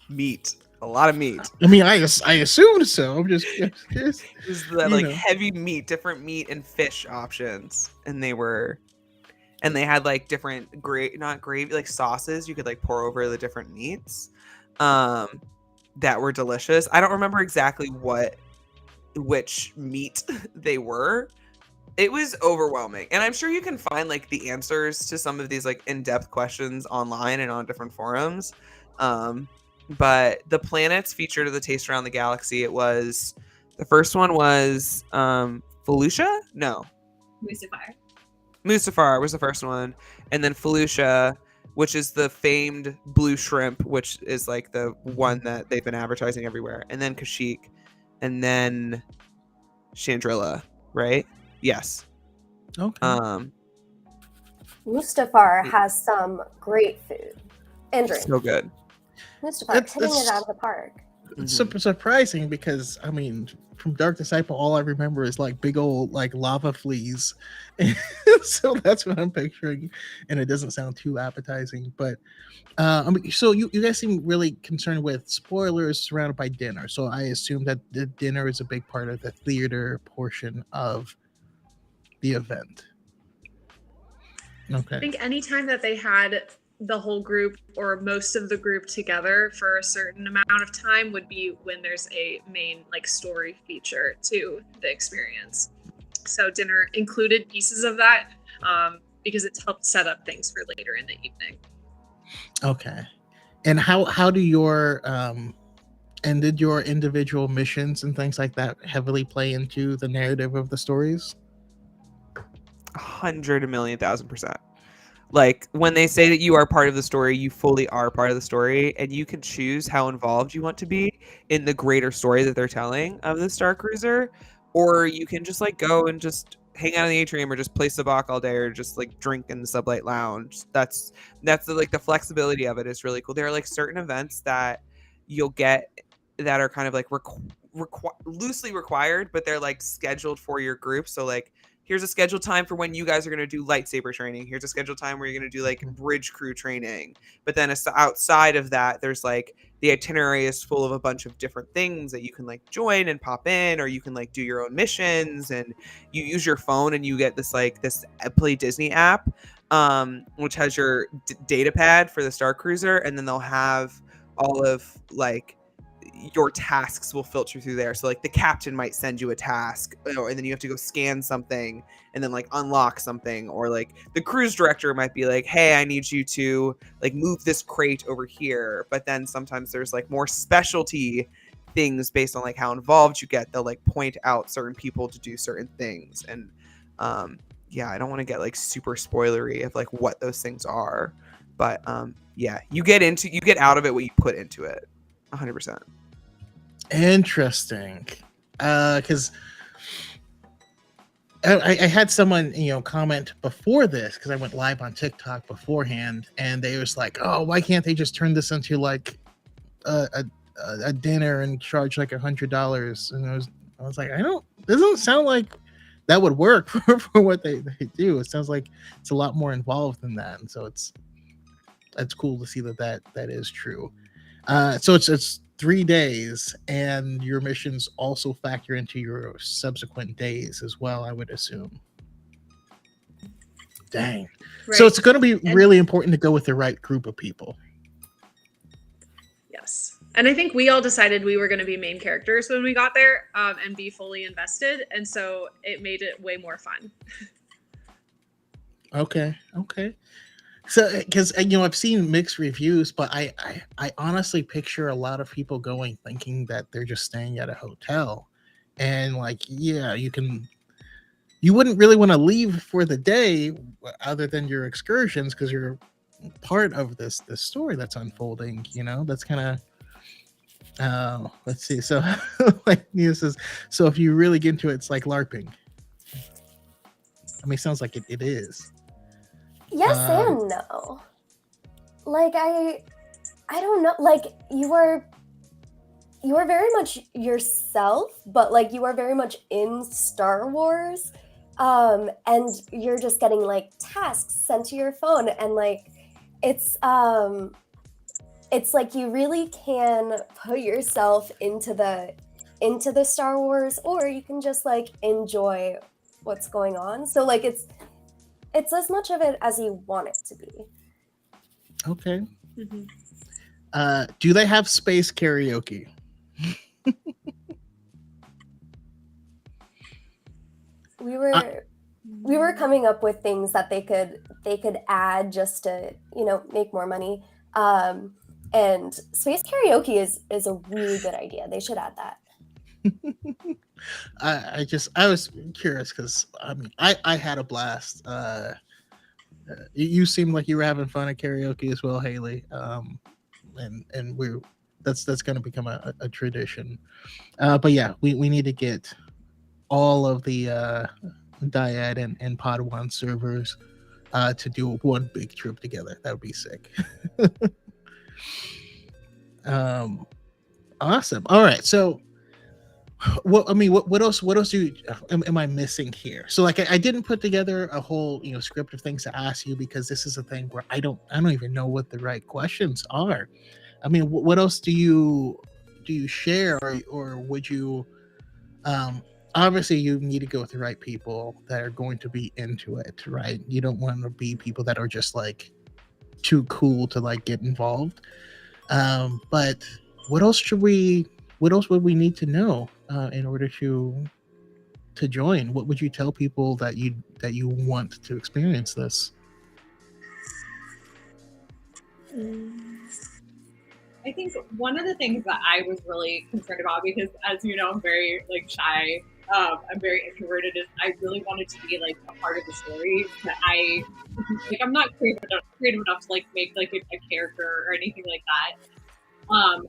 Meat. A lot of meat. I mean, I assumed so. I'm just This is like heavy meat, different meat and fish options, and they had like different not gravy, like sauces you could like pour over the different meats, that were delicious. I don't remember exactly which meat they were. It was overwhelming, and I'm sure you can find like the answers to some of these like in-depth questions online and on different forums. But the planets featured of the Taste Around the Galaxy, the first one was Felucia? No. Mustafar was the first one. And then Felucia, which is the famed blue shrimp, which is like the one that they've been advertising everywhere. And then Kashyyyk. And then Chandrilla, right? Yes. Okay. Mustafar has some great food and drink. So good. Mustafar's hitting it out of the park. It's super surprising because I mean, from Dark Disciple, all I remember is like big old like lava fleas, so that's what I'm picturing, and it doesn't sound too appetizing. But I mean, so you guys seem really concerned with spoilers surrounded by dinner. So I assume that the dinner is a big part of the theater portion of the event. Okay. I think anytime that they had the whole group or most of the group together for a certain amount of time would be when there's a main like story feature to the experience. So dinner included pieces of that, because it's helped set up things for later in the evening. Okay. And how do your and did your individual missions and things like that heavily play into the narrative of the stories? 100,000,000%. Like when they say that you are part of the story, you fully are part of the story, and you can choose how involved you want to be in the greater story that they're telling of the Star Cruiser, or you can just like go and just hang out in the atrium or just play Sabacc all day or just like drink in the Sublight Lounge. That's like the flexibility of it is really cool. There are like certain events that you'll get that are kind of like loosely required, but they're like scheduled for your group. So like here's a scheduled time for when you guys are going to do lightsaber training. Here's a scheduled time where you're going to do like bridge crew training. But then outside of that, there's like the itinerary is full of a bunch of different things that you can like join and pop in, or you can like do your own missions, and you use your phone and you get this Play Disney app, which has your data pad for the Star Cruiser, and then they'll have all of like your tasks will filter through there. So like the captain might send you a task, and then you have to go scan something and then like unlock something, or like the cruise director might be like, hey, I need you to like move this crate over here. But then sometimes there's like more specialty things based on like how involved you get. They'll like point out certain people to do certain things. And yeah, I don't want to get like super spoilery of like what those things are, but yeah, you get out of it what you put into it. 100%. Interesting. Because I had someone, comment before this, because I went live on TikTok beforehand, and they was like, oh, why can't they just turn this into like a dinner and charge like $100? And I was like, doesn't sound like that would work for what they do. It sounds like it's a lot more involved than that. And so it's cool to see that is true. So it's 3 days, and your missions also factor into your subsequent days as well, I would assume. Dang. Right. So it's going to be really important to go with the right group of people. Yes. And I think we all decided we were going to be main characters when we got there, and be fully invested. And so it made it way more fun. Okay. So, because I've seen mixed reviews, but I honestly picture a lot of people going thinking that they're just staying at a hotel, and like, yeah, you wouldn't really want to leave for the day, other than your excursions, because you're part of this story that's unfolding. That's kind of. Let's see. So, like Nia says, so if you really get into it, it's like LARPing. I mean, it sounds like it is. Yes and no. Like I don't know. Like you are very much yourself, but like you are very much in Star Wars, and you're just getting like tasks sent to your phone, and like it's like you really can put yourself into the Star Wars, or you can just like enjoy what's going on. So like it's as much of it as you want it to be. Okay. Mm-hmm. Do they have space karaoke? We were coming up with things that they could add just to make more money. And space karaoke is a really good idea. They should add that. I was curious, because I mean I had a blast. You seemed like you were having fun at karaoke as well, Haley. And that's going to become a tradition. But yeah, we need to get all of the Dyad and Pod 1 servers to do one big trip together. That would be sick. Awesome. All right, so what else am I missing here? So like I didn't put together a whole script of things to ask you, because this is a thing where I don't even know what the right questions are. I mean, what else do you share, or would you obviously you need to go with the right people that are going to be into it, right? You don't want to be people that are just like too cool to like get involved. But what else would we need to know in order to join? What would you tell people that you want to experience this? I think one of the things that I was really concerned about, because as you know, I'm very like shy, I'm very introverted, is I really wanted to be like a part of the story. But I'm not creative enough to like make like a character or anything like that.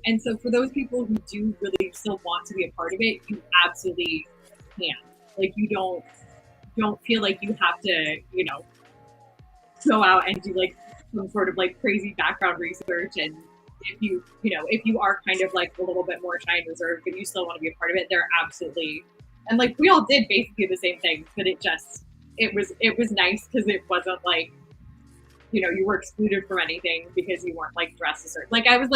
And so for those people who do really still want to be a part of it, you absolutely can. Like you don't feel like you have to, go out and do like some sort of like crazy background research. And if you are kind of like a little bit more shy and reserved, but you still want to be a part of it, they're absolutely, and like we all did basically the same thing, but it just it was nice because it wasn't like, you know, you were excluded from anything because you weren't like dressed as certain. Like I was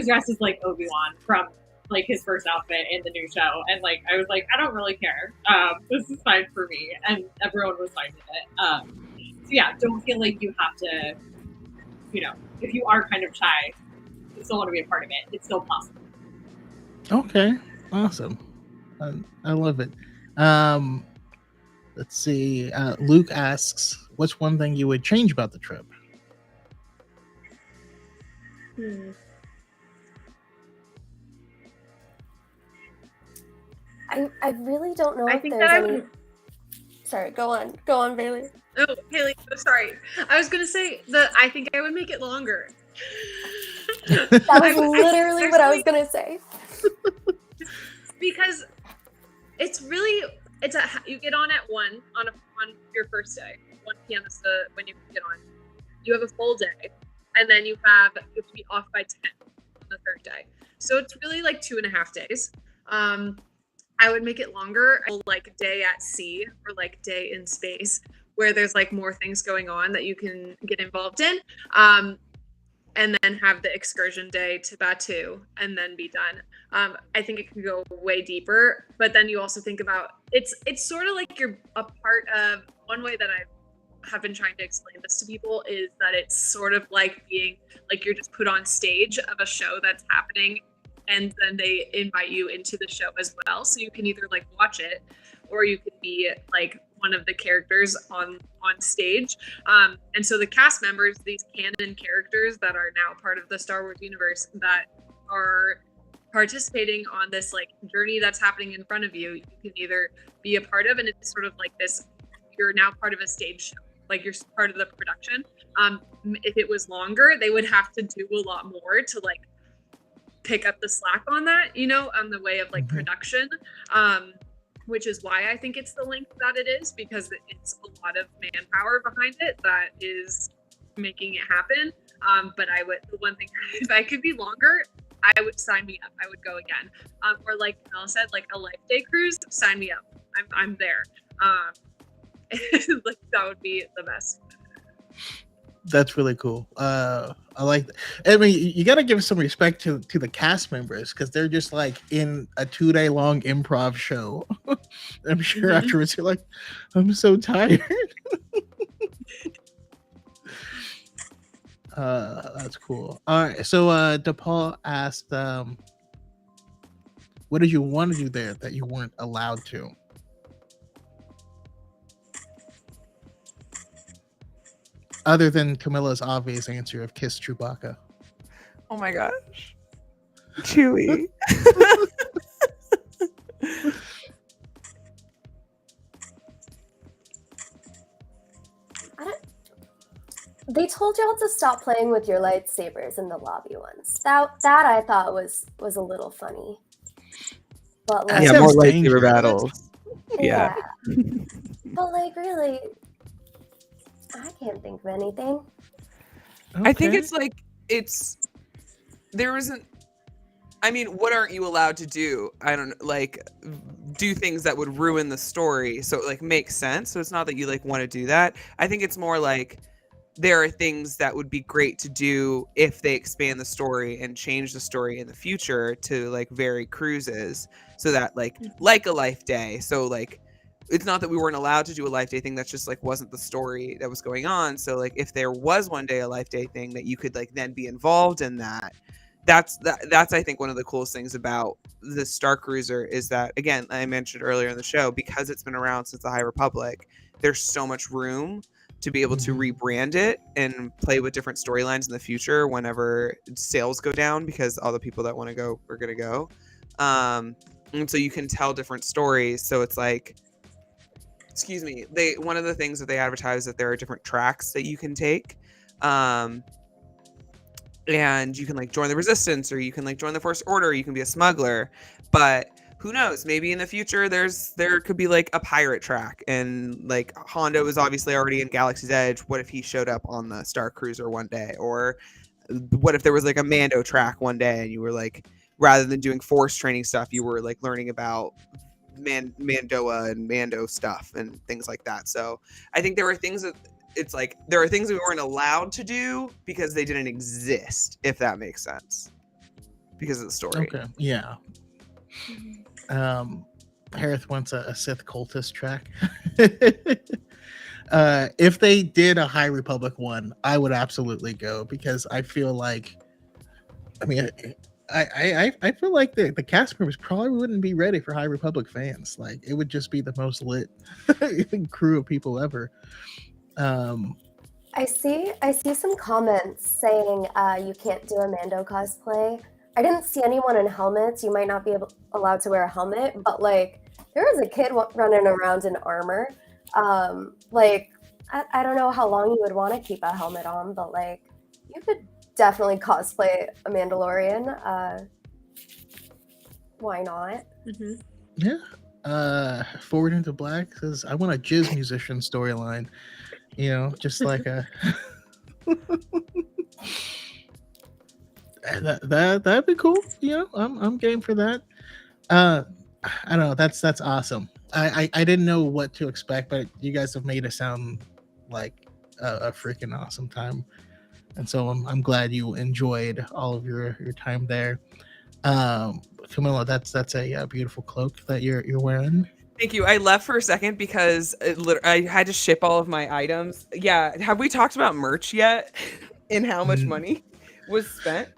dressed as like Obi-Wan from like his first outfit in the new show, and like I was like, I don't really care. This is fine for me, and everyone was fine with it. So yeah, don't feel like you have to, you know, if you are kind of shy, you still want to be a part of it. It's still possible. Okay, awesome. I love it. Let's see. Luke asks, "What's one thing you would change about the trip?" I really don't know I if think there's that I any. would. Sorry, go on, Bailey. Oh, Haley, oh, sorry. I was gonna say that I think I would make it longer. That was literally what I was gonna say. Because it's you get on at 1 on your first day. 1 p.m. is when you get on. You have a full day, and then you have to be off by 10 on the third day. So it's really like 2.5 days. I would make it longer, like day at sea or like day in space, where there's like more things going on that you can get involved in. And then have the excursion day to Batu and then be done. I think it can go way deeper, but then you also think about it's sort of like you're a part of, one way that I have been trying to explain this to people is that it's sort of like being like you're just put on stage of a show that's happening, and then they invite you into the show as well. So you can either like watch it, or you can be like one of the characters on stage. And so the cast members, these canon characters that are now part of the Star Wars universe that are participating on this like journey that's happening in front of you, you can either be a part of, and it's sort of like this, you're now part of a stage show, like you're part of the production. If it was longer, they would have to do a lot more to like pick up the slack on that, you know, on the way of like production. Which is why I think it's the length that it is, because it's a lot of manpower behind it that is making it happen. But the one thing, if I could be longer, I would sign me up. I would go again. Or like Mel said, like a life day cruise, sign me up. I'm there. Like that would be the best. That's really cool. I like that. I mean, you got to give some respect to the cast members, because they're just like in a 2-day long improv show. I'm sure afterwards you're like, I'm so tired. That's cool. All right. So DePaul asked, what did you want to do there that you weren't allowed to? Other than Camilla's obvious answer of kiss Chewbacca. Oh my gosh. Chewie. They told y'all to stop playing with your lightsabers in the lobby once. That I thought was a little funny. But like, Yeah, more lightsaber dangerous. battles. Yeah. But like, really, I can't think of anything. I think it's like, there isn't, I mean, what aren't you allowed to do? I don't know, like, do things that would ruin the story. So it like makes sense. So it's not that you like want to do that. I think it's more like, there are things that would be great to do if they expand the story and change the story in the future to like vary cruises, so that like a life day. So like, it's not that we weren't allowed to do a life day thing. That's just like wasn't the story that was going on. So like, if there was one day a life day thing that you could like then be involved in that, that's I think one of the coolest things about the Star Cruiser is that, again, I mentioned earlier in the show, because it's been around since the High Republic, there's so much room to be able to rebrand it and play with different storylines in the future whenever sales go down, because all the people that want to go are going to go. And so you can tell different stories. So it's like, excuse me, one of the things that they advertise that there are different tracks that you can take. And you can like join the Resistance, or you can like join the First Order, you can be a smuggler. But who knows, maybe in the future there could be like a pirate track, and like Hondo is obviously already in Galaxy's Edge. What if he showed up on the Star Cruiser one day? Or what if there was like a Mando track one day, and you were like, rather than doing force training stuff, you were like learning about Mandoa and Mando stuff and things like that. So I think there were things that it's like there are things we weren't allowed to do because they didn't exist, if that makes sense, because of the story. Okay, yeah. Harith wants a Sith cultist track. If they did a High Republic one, I would absolutely go, because I feel like, I mean, I feel like the cast members probably wouldn't be ready for High Republic fans. Like, it would just be the most lit crew of people ever. I see some comments saying you can't do a Mando cosplay. I didn't see anyone in helmets. You might not be allowed to wear a helmet, but like there was a kid running around in armor. Like I don't know how long you would want to keep a helmet on, but like you could definitely cosplay a Mandalorian. Why not? Mm-hmm. Yeah. Forward into Black says, I want a jizz musician storyline. You know, just like a that'd be cool. You know, I'm game for that. I don't know. That's awesome. I didn't know what to expect, but you guys have made it sound like a freaking awesome time, and so I'm glad you enjoyed all of your time there. Camilla, that's a beautiful cloak that you're wearing. Thank you. I left for a second because I had to ship all of my items. Yeah. Have we talked about merch yet? And how much money was spent?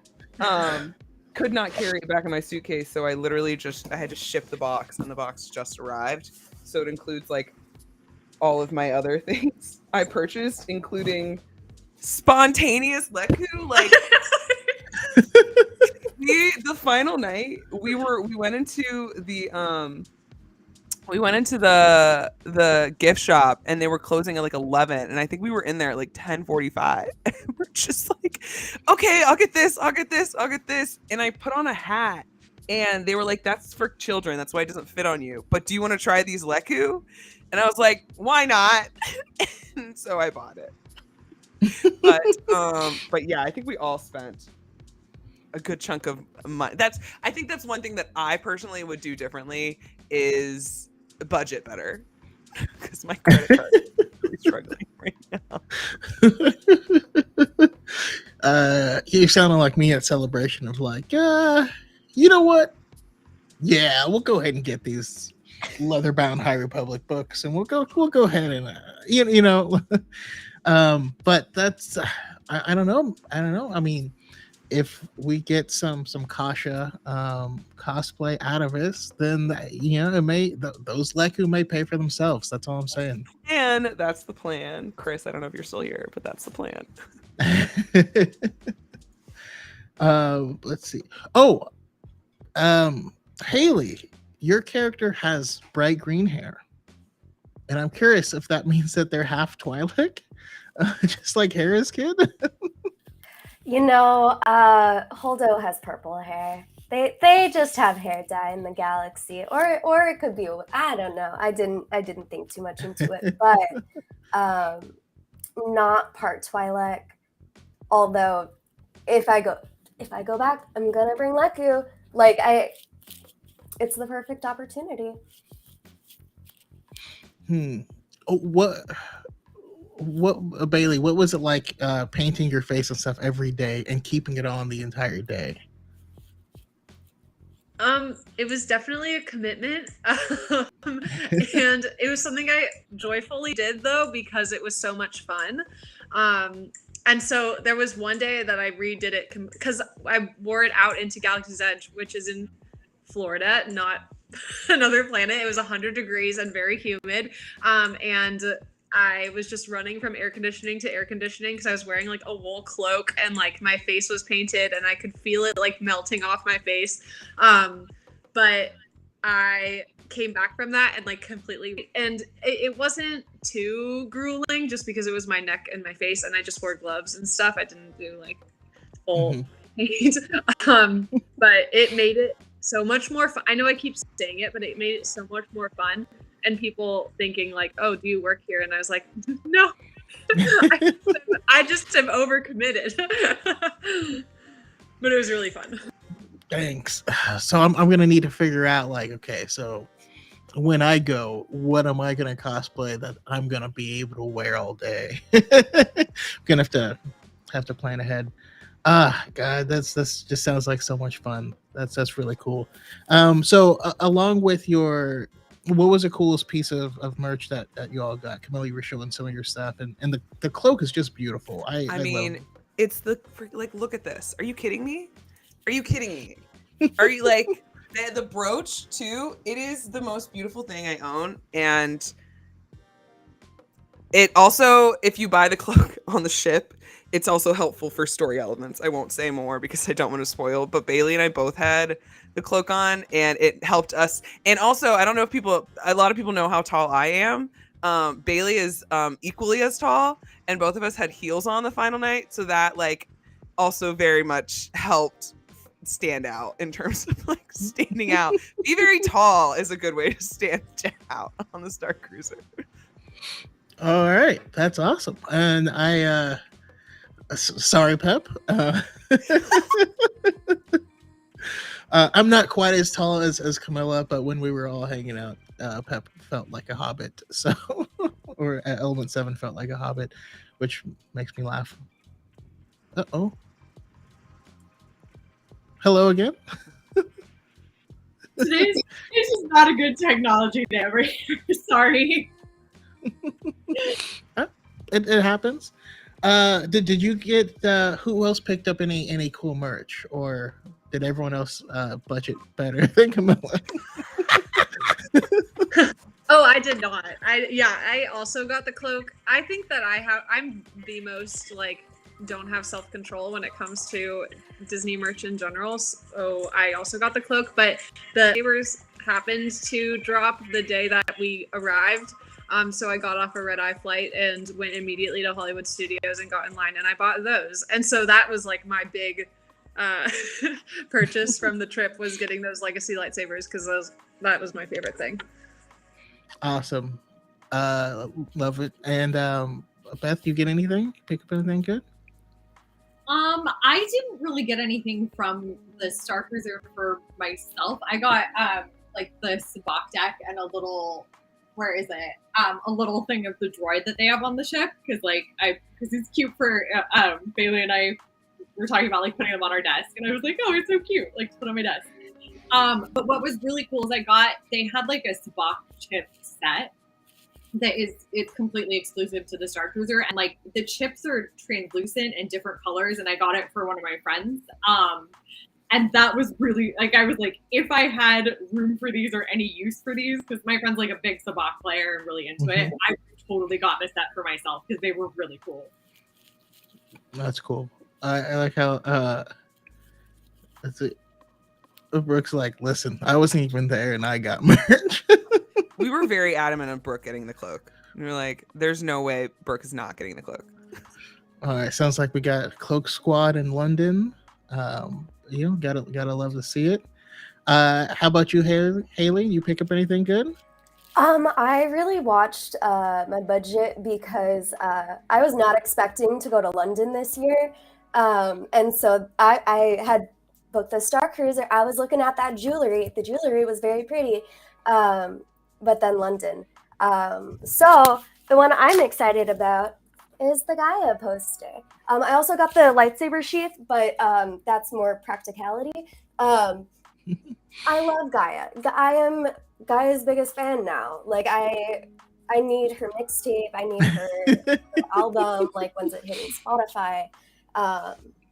Could not carry it back in my suitcase, so I literally I had to ship the box, and the box just arrived. So it includes like all of my other things I purchased, including spontaneous Leku. Like the final night, we went into the gift shop, and they were closing at like 11, and I think we were in there at like 10:45. We're just like, okay, I'll get this, and I put on a hat, and they were like, that's for children, that's why it doesn't fit on you, but do you want to try these Leku? And I was like, why not? And so I bought it. But yeah, I think we all spent a good chunk of money. I think that's one thing that I personally would do differently, is budget better, because my credit card is really struggling right now. You sounded like me at Celebration of like, you know what? Yeah, we'll go ahead and get these leather-bound High Republic books, and we'll go ahead and you know. But that's I don't know. I mean, if we get some Kasha cosplay out of this, then those Leku may pay for themselves. That's all I'm saying. And that's the plan, Chris. I don't know if you're still here, but that's the plan. Let's see. Oh, Haley, your character has bright green hair, and I'm curious if that means that they're half Twi'lek, just like Hera's kid. You know, Holdo has purple hair. They just have hair dye in the galaxy, or it could be. I don't know. I didn't think too much into it, but not part Twi'lek. Although, if I go back, I'm gonna bring Leku. Like it's the perfect opportunity. Oh, what Bailey, what was it like painting your face and stuff every day and keeping it on the entire day? It was definitely a commitment. And it was something I joyfully did, though, because it was so much fun. And so there was one day that I redid it because I wore it out into Galaxy's Edge, which is in Florida, not another planet. It was 100 degrees and very humid. And I was just running from air conditioning to air conditioning because I was wearing like a wool cloak, and like my face was painted and I could feel it like melting off my face. But I came back from that and like completely, and it wasn't too grueling just because it was my neck and my face, and I just wore gloves and stuff. I didn't do like full paint. But it made it so much more fun. I know I keep saying it, but it made it so much more fun. And people thinking like, oh, do you work here? And I was like, no, I just am overcommitted. But it was really fun. Thanks. So I'm gonna need to figure out like, okay, so when I go, what am I gonna cosplay that I'm gonna be able to wear all day? I'm gonna have to plan ahead. Ah, God, that's just sounds like so much fun. That's really cool. So along with your, what was the coolest piece of merch that you all got? Camille, you were showing some of your stuff, and the cloak is just beautiful. I I mean, love. it's like, look at this. Are you kidding me? Are you kidding me? Are you like the brooch too? It is the most beautiful thing I own, and it also, if you buy the cloak on the ship, it's also helpful for story elements. I won't say more because I don't want to spoil, but Bailey and I both had the cloak on and it helped us. And also, I don't know if a lot of people know how tall I am. Bailey is equally as tall, and both of us had heels on the final night. So that like also very much helped stand out in terms of like standing out. Be very tall is a good way to stand out on the Star Cruiser. All right, that's awesome. And sorry, Pep. I'm not quite as tall as Camilla, but when we were all hanging out, Pep felt like a hobbit. So, or Element 7 felt like a hobbit, which makes me laugh. Uh-oh. Hello again. Today's just not a good technology day over here. Sorry. It happens. Did you get who else picked up any cool merch, or did everyone else budget better than Camilla? Oh, I did not. I also got the cloak. I think that I'm the most like don't have self-control when it comes to Disney merch in general. So I also got the cloak, but the sabers happened to drop the day that we arrived. So I got off a red-eye flight and went immediately to Hollywood Studios and got in line, and I bought those. And so that was like my big purchase from the trip, was getting those legacy lightsabers, because that was my favorite thing. Awesome. Love it. And Beth, you get anything? Pick up anything good? I didn't really get anything from the Star Cruiser for myself. I got like the Spock deck and a little, where is it? A little thing of the droid that they have on the ship, because it's cute for Bailey and I were talking about like putting them on our desk, and I was like, oh, it's so cute, like to put on my desk. But what was really cool is they had like a Spock Chip Set that it's completely exclusive to the Star Cruiser, and like the chips are translucent and different colors, and I got it for one of my friends. And that was really, like, I was like, if I had room for these or any use for these, because my friend's like a big Sabacc player and really into it, I totally got this set for myself because they were really cool. That's cool. I like how that's it. Brooke's like, listen, I wasn't even there and I got merch. We were very adamant of Brooke getting the cloak. We were like, there's no way Brooke is not getting the cloak. All right, sounds like we got Cloak Squad in London. Gotta love to see it. How about you, Haley? You pick up anything good? I really watched my budget because I was not expecting to go to London this year. And so I had booked the Star Cruiser. I was looking at that jewelry. The jewelry was very pretty. But then London. So the one I'm excited about is the Gaia poster. I also got the lightsaber sheath, but that's more practicality. I love Gaia. I am Gaia's biggest fan now. Like I need her mixtape. I need her album. Like when's it hitting Spotify?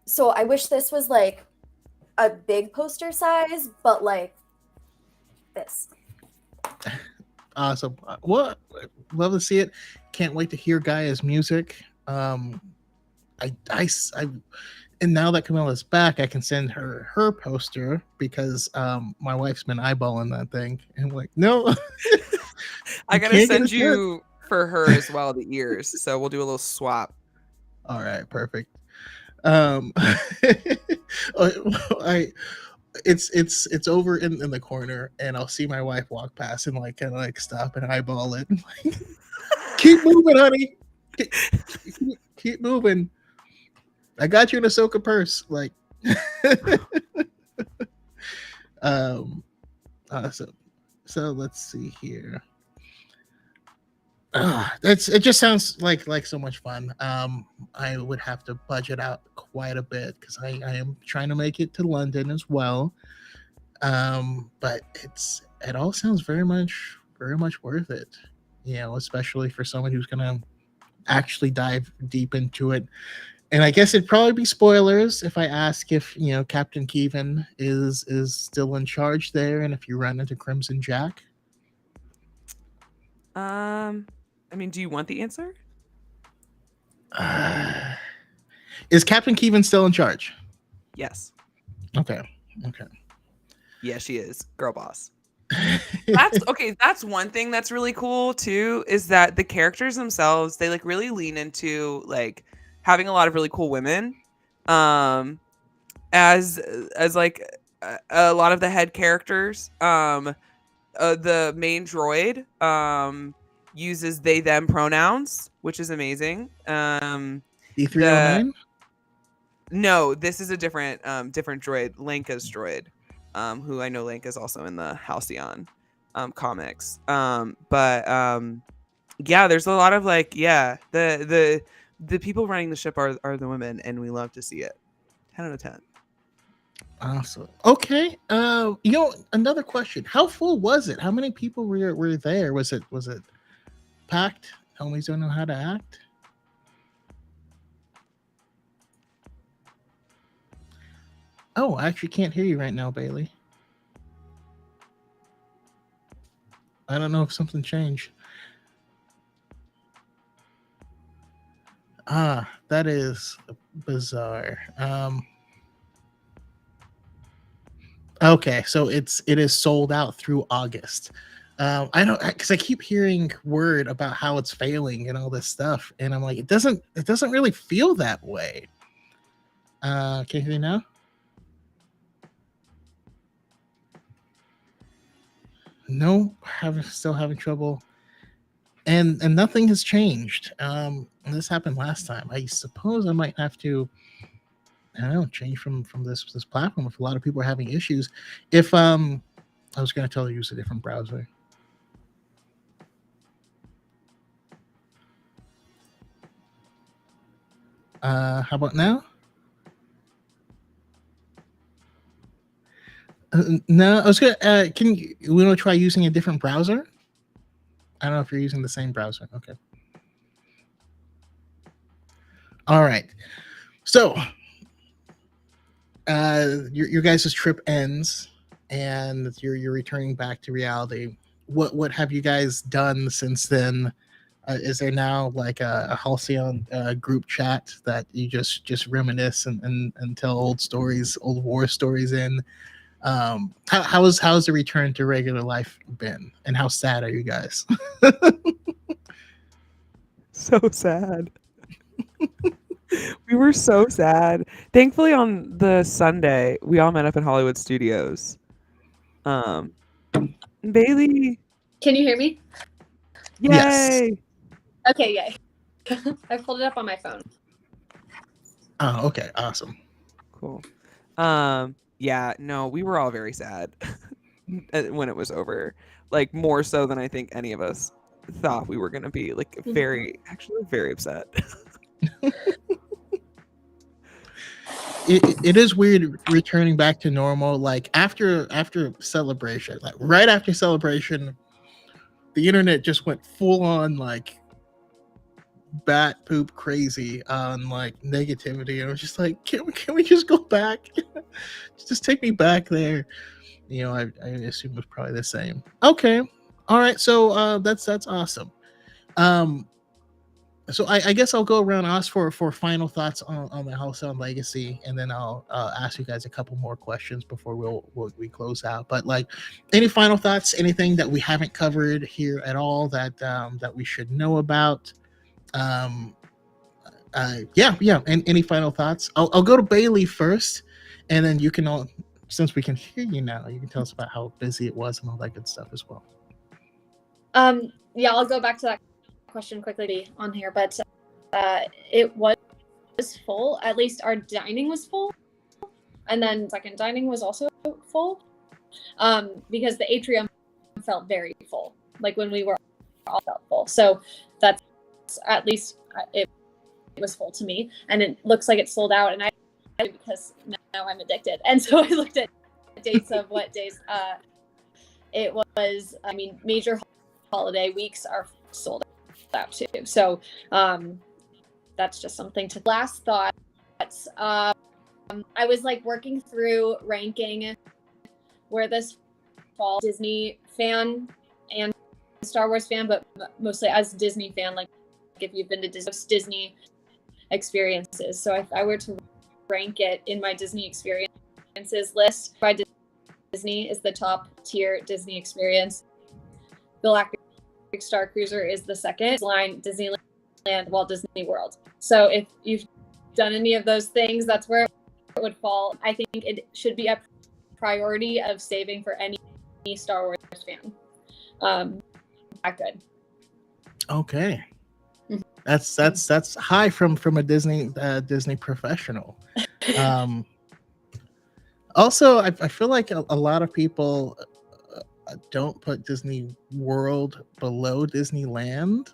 So I wish this was like a big poster size, but like this. Awesome. Well, love to see it. Can't wait to hear Gaia's music. And now that Camilla's back, I can send her poster because my wife's been eyeballing that thing, and I'm like, no. I gotta send you for her as well the ears, so we'll do a little swap. All right, perfect. It's over in the corner, and I'll see my wife walk past and like kind of like stop and eyeball it. Keep moving, honey. Keep moving. I got you an Ahsoka purse. Like, awesome. So let's see here. It just sounds like so much fun. I would have to budget out quite a bit because I am trying to make it to London as well. But it all sounds very much worth it. You know, especially for someone who's gonna actually dive deep into it. And I guess it'd probably be spoilers if I ask if Captain Keevan is still in charge there, and if you run into Crimson Jack. I mean, do you want the answer? Is Captain Keevan still in charge? Yes. Okay. Yeah, she is. Girl boss. That's okay. That's one thing that's really cool too, is that the characters themselves, they like really lean into like having a lot of really cool women. As like a lot of the head characters. The main droid uses they them pronouns, which is amazing. E309? No, this is a different droid, Lenka's droid, who I know Lenka is also in the Halcyon comics. Yeah, there's a lot of like, yeah, the people running the ship are the women, and we love to see it. 10 out of 10. Awesome. Okay. Another question. How full was it? How many people were there? Was it packed? Homies don't know how to act. Oh, I actually can't hear you right now, Bailey. I don't know if something changed. That is bizarre. Okay, so it is sold out through August. I don't, because I keep hearing word about how it's failing and all this stuff, and I'm like, it doesn't really feel that way. Can you hear me now? No, still having trouble, and nothing has changed. This happened last time. I suppose I might have to, I don't know, change from this platform if a lot of people are having issues. If I was going to tell you to use a different browser. How about now? No, I was gonna. We want to try using a different browser? I don't know if you're using the same browser. Okay. All right. So, your guys' trip ends, and you're returning back to reality. What have you guys done since then? Is there now like a Halcyon group chat that you just reminisce and tell old stories, old war stories in? How's the return to regular life been, and how sad are you guys? So sad. We were so sad. Thankfully, on the Sunday, we all met up in Hollywood Studios. Bailey. Can you hear me? Yay! Yes. Okay, yay. I pulled it up on my phone. Oh, okay, awesome. Cool. Yeah, no, we were all very sad when it was over. Like, more so than I think any of us thought we were gonna be. Like, very upset. It is weird returning back to normal. Like after celebration, like right after celebration, the internet just went full on like bat poop crazy on like negativity. I was just like, can we just go back? Just take me back there. I assume it was probably the same. Okay, all right. So that's awesome. So I guess I'll go around and ask for final thoughts on the Halcyon Legacy, and then I'll ask you guys a couple more questions before we close out. But like, any final thoughts? Anything that we haven't covered here at all that we should know about? Yeah. And any final thoughts? I'll go to Bailey first, and then you can all, since we can hear you now, you can tell us about how busy it was and all that good stuff as well. Yeah, I'll go back to that question quickly on here, but it was full. At least our dining was full, and then second dining was also full, because the atrium felt very full. Like when we were all felt full. So that's at least it was full to me, and it looks like it's sold out. And I because now I'm addicted, and so I looked at dates of what days. It was, I mean, major holiday weeks are sold out too. So that's just something to. Last thought. I was like working through ranking where this fall Disney fan and Star Wars fan, but mostly as a Disney fan, like if you've been to Disney experiences. So if I were to rank it in my Disney experiences list, by Disney is the top tier Disney experience. Galactic Star Cruiser is the second line, Disneyland, Walt Disney World. So if you've done any of those things, that's where it would fall. I think it should be a priority of saving for any Star Wars fan. That good. Okay. That's high from a Disney professional. Also, I feel like a lot of people don't put Disney World below Disneyland.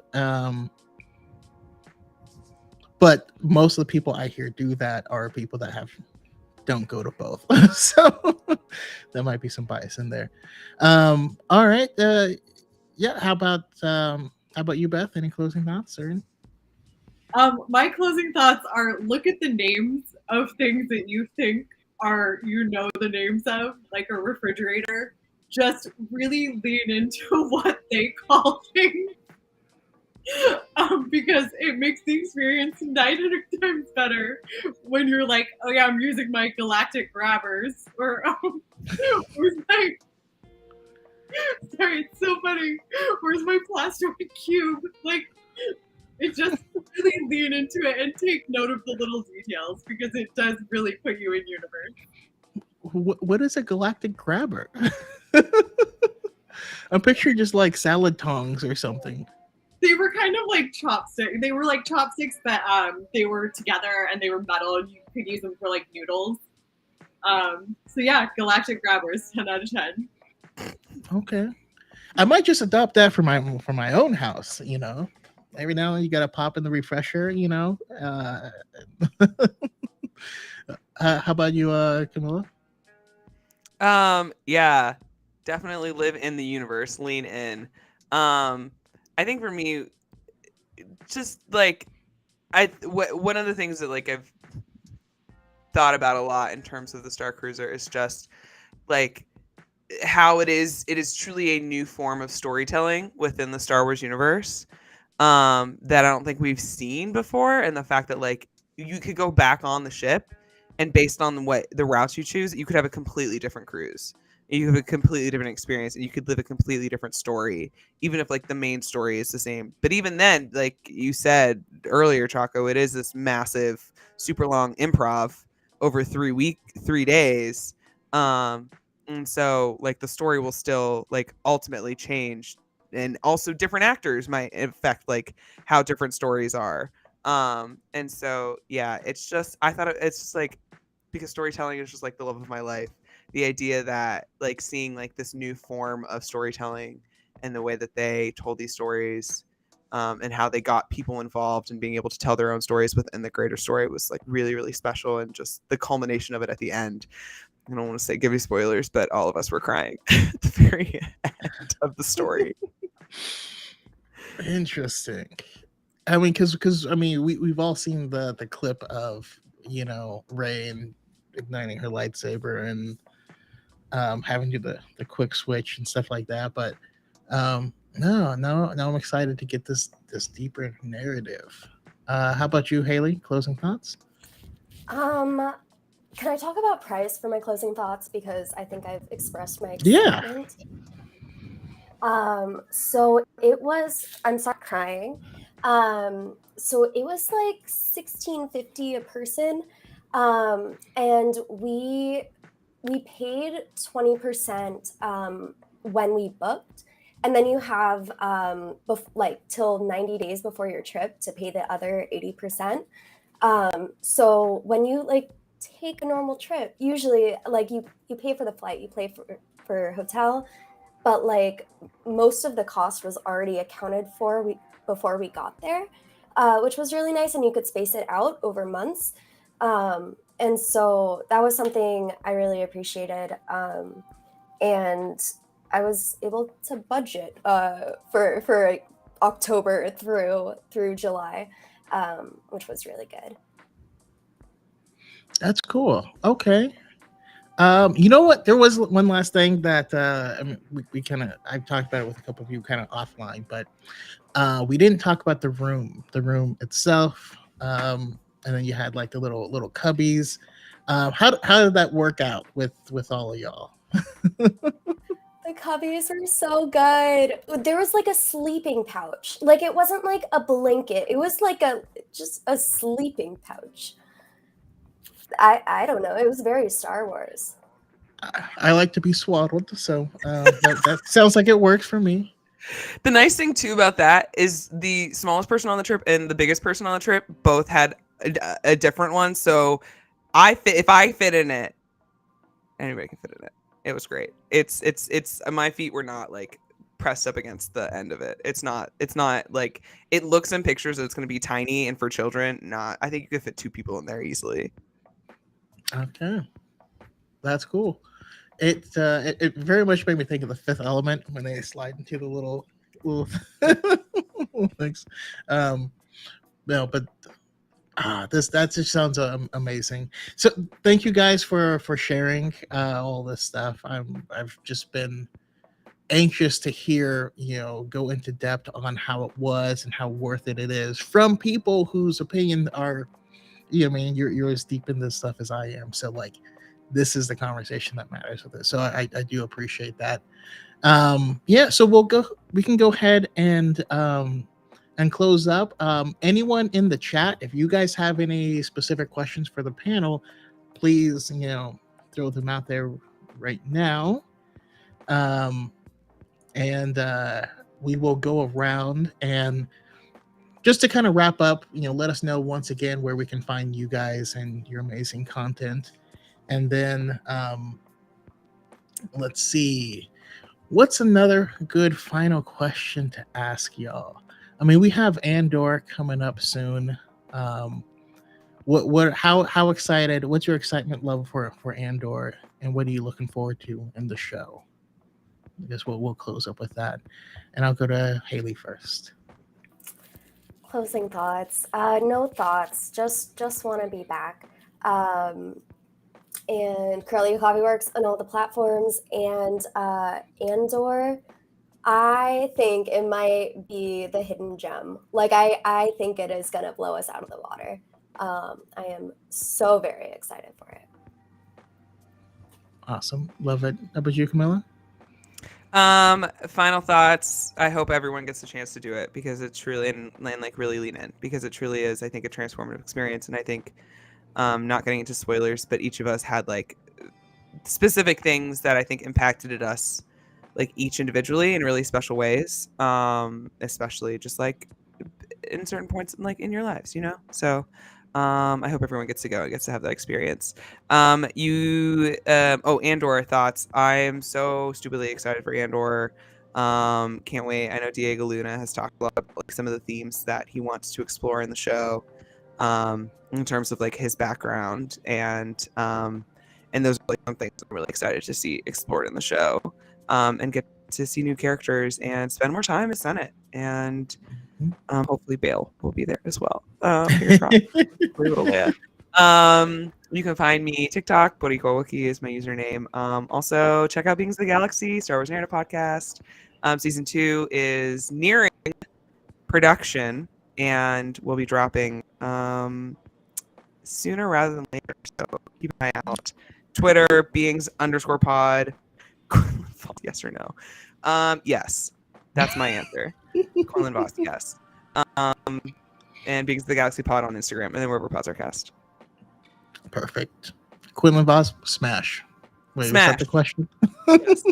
But most of the people I hear do that are people that don't go to both. So there might be some bias in there. All right. Yeah. How about you, Beth? Any closing thoughts? Or My closing thoughts are: look at the names of things that you think are, the names of, like a refrigerator. Just really lean into what they call things. Because it makes the experience 900 times better when you're like, oh yeah, I'm using my galactic grabbers, or where's my, sorry, it's so funny, where's my plastoid cube? Like, it just really lean into it and take note of the little details, because it does really put you in universe. what is a galactic grabber? I'm picturing just like salad tongs or something. They were kind of like chopsticks. They were like chopsticks, but they were together and they were metal, and you could use them for like noodles. So yeah, galactic grabbers, 10 out of 10. Okay, I might just adopt that for my own house. Every now and then you gotta pop in the refresher. How about you, Camilla? Yeah, definitely live in the universe, lean in. I think for me, just like one of the things that like I've thought about a lot in terms of the Star Cruiser is just like how it is truly a new form of storytelling within the Star Wars universe that I don't think we've seen before, and the fact that like you could go back on the ship and based on what the routes you choose, you could have a completely different cruise. You have a completely different experience, and you could live a completely different story, even if like the main story is the same. But even then, like you said earlier, Chaco, it is this massive, super long improv over 3 days. And so like the story will still like ultimately change, and also different actors might affect like how different stories are. And so yeah, it's just it's just like, because storytelling is just like the love of my life. The idea that like seeing like this new form of storytelling and the way that they told these stories, and how they got people involved and being able to tell their own stories within the greater story was like really, really special. And just the culmination of it at the end. I don't want to give you spoilers, but all of us were crying at the very end of the story. Interesting. I mean, because we've all seen the clip of Rey and igniting her lightsaber and having to do the quick switch and stuff like that. But no, I'm excited to get this deeper narrative. How about you, Haley? Closing thoughts? Can I talk about price for my closing thoughts, because I think I've expressed my Yeah. excitement. So it was, I'm sorry, crying. So it was like $16.50 a person, and we paid 20% when we booked, and then you have till 90 days before your trip to pay the other 80%. So when you like take a normal trip, usually like you pay for the flight, you pay for hotel, but like most of the cost was already accounted for before we got there, which was really nice, and you could space it out over months. And so that was something I really appreciated. And I was able to budget for October through July, which was really good. That's cool. Okay. You know what? There was one last thing that I mean, we kind of I've talked about it with a couple of you kind of offline, but we didn't talk about the room itself. And then you had like the little cubbies. How did that work out with all of y'all? The cubbies were so good. There was like a sleeping pouch. Like it wasn't like a blanket. It was like just a sleeping pouch. I don't know. It was very Star Wars. I like to be swaddled, so that sounds like it works for me. The nice thing too about that is the smallest person on the trip and the biggest person on the trip both had a different one. So if I fit in it, anybody can fit in it. It was great. It's my feet were not like pressed up against the end of it. It's not like it looks in pictures that it's going to be tiny, and for children, not. I think you could fit 2 people in there easily. Okay, that's cool. It very much made me think of the Fifth Element when they slide into the little things. No, but that just sounds amazing. So thank you guys for sharing all this stuff. I've just been anxious to hear, go into depth on how it was and how worth it is from people whose opinion are, I mean, you're as deep in this stuff as I am. So like, this is the conversation that matters with it. So I do appreciate that. Yeah, so we can go ahead and close up. Anyone in the chat, if you guys have any specific questions for the panel, please, throw them out there right now. And we will go around, and just to kind of wrap up, let us know once again where we can find you guys and your amazing content. And then let's see, what's another good final question to ask y'all? I mean, we have Andor coming up soon. How excited? What's your excitement level for Andor, and what are you looking forward to in the show? I guess we'll close up with that, and I'll go to Haley first. Closing thoughts. No thoughts. Just want to be back. And Curly Coffee Works on all the platforms, and Andor. I think it might be the hidden gem. Like I think it is gonna blow us out of the water. I am so very excited for it. Awesome, love it. How about you, Camilla? Final thoughts. I hope everyone gets a chance to do it, because it's really and like really lean in, because it truly is, I think, a transformative experience. And I think, not getting into spoilers, but each of us had like specific things that I think impacted us, like each individually in really special ways. Especially just like in certain points in your lives, So I hope everyone gets to go and gets to have that experience. Andor thoughts. I am so stupidly excited for Andor. Can't wait. I know Diego Luna has talked a lot about like some of the themes that he wants to explore in the show, in terms of like his background, and those are like some things I'm really excited to see explored in the show, and get to see new characters and spend more time in Senate, and hopefully Bale will be there as well. Fingers crossed. You can find me TikTok. Boricua Wookie is my username. Also check out Beings of the Galaxy, Star Wars Narrative Podcast. Season 2 is nearing production and will be dropping sooner rather than later. So keep an eye out. Twitter, Beings_pod. Yes or no? Yes. That's my answer. Quinlan Voss, yes. And Beings of the Galaxy Pod on Instagram, and then wherever pods are cast. Perfect. Quinlan Voss, smash. Wait, Smash. Was that the question? Yes.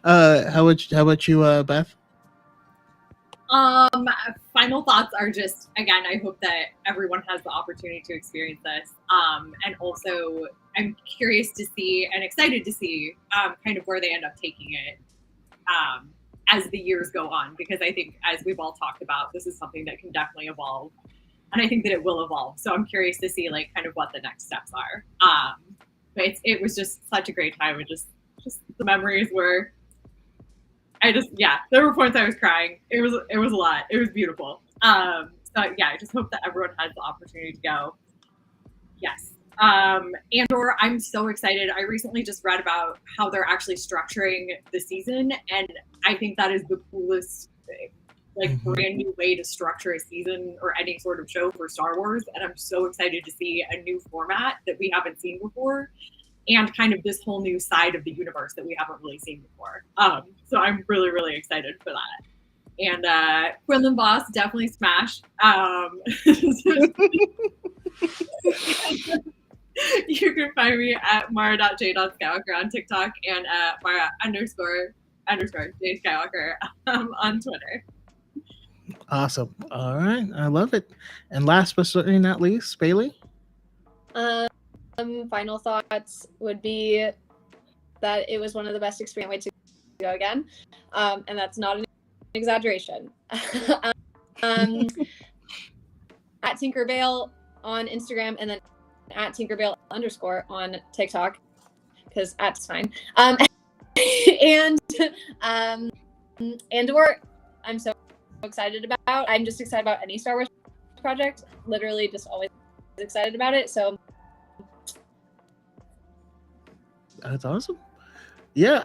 How about you, Beth? Final thoughts are just, again, I hope that everyone has the opportunity to experience this. And also I'm curious to see and excited to see kind of where they end up taking it as the years go on, because I think, as we've all talked about, this is something that can definitely evolve, and I think that it will evolve. So I'm curious to see like kind of what the next steps are. But it was just such a great time, and just the memories were. There were points I was crying. It was a lot. It was beautiful. So yeah, I just hope that everyone has the opportunity to go. Yes. Andor, I'm so excited. I recently just read about how they're actually structuring the season, and I think that is the coolest thing. Like brand new way to structure a season or any sort of show for Star Wars, and I'm so excited to see a new format that we haven't seen before, and kind of this whole new side of the universe that we haven't really seen before. So I'm really, really excited for that. And Quinlan Boss definitely smashed. You can find me at mara.j.skywalker on TikTok and at Mara_J Skywalker on Twitter. Awesome. All right. I love it. And last but certainly not least, Bailey. Final thoughts would be that it was one of the best experiences. Wait to go again. And that's not an exaggeration. At Tinkerbell on Instagram, and then at Tinkerbell_ on TikTok, because @'s fine. And Andor, I'm so excited about. I'm just excited about any Star Wars project. Literally, just always excited about it. So that's awesome. Yeah,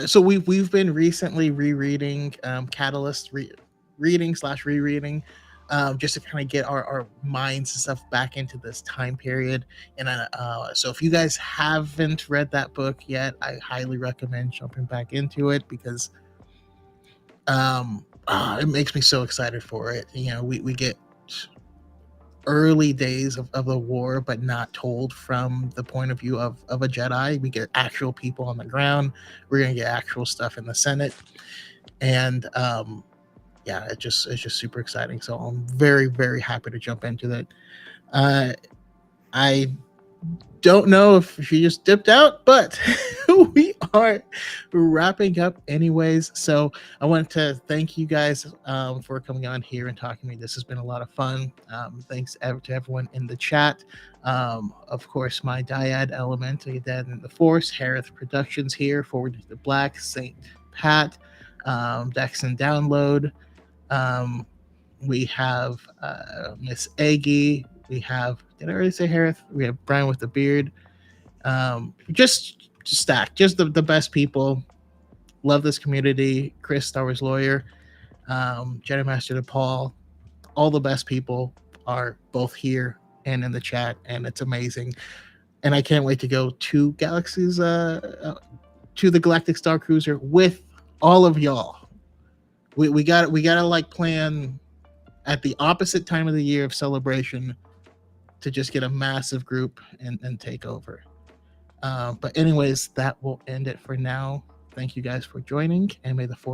so we've been recently rereading Catalyst reading/rereading, just to kind of get our minds and stuff back into this time period. And so if you guys haven't read that book yet, I highly recommend jumping back into it, because it makes me so excited for it. You know, we get early days of the war, but not told from the point of view of a Jedi. We get actual people on the ground. We're gonna get actual stuff in the Senate, and yeah, it's just super exciting. So I'm very, very happy to jump into that. I don't know if she just dipped out, but we are wrapping up anyways. So I want to thank you guys for coming on here and talking to me. This has been a lot of fun. Thanks to everyone in the chat. Of course, my dyad element, a Dad in the Force, Harith Productions here, Forward to the Black, Saint Pat, Dex and Download. We have Miss Aggie. We have, did I already say Harith? We have Brian with the beard. Just stacked, just the best people. Love this community. Chris, Star Wars lawyer, Jedi Master DePaul. All the best people are both here and in the chat, and it's amazing. And I can't wait to go to Galaxy's to the Galactic Star Cruiser with all of y'all. We gotta like plan at the opposite time of the year of celebration to just get a massive group and take over. But anyways, that will end it for now. Thank you guys for joining, and may the Force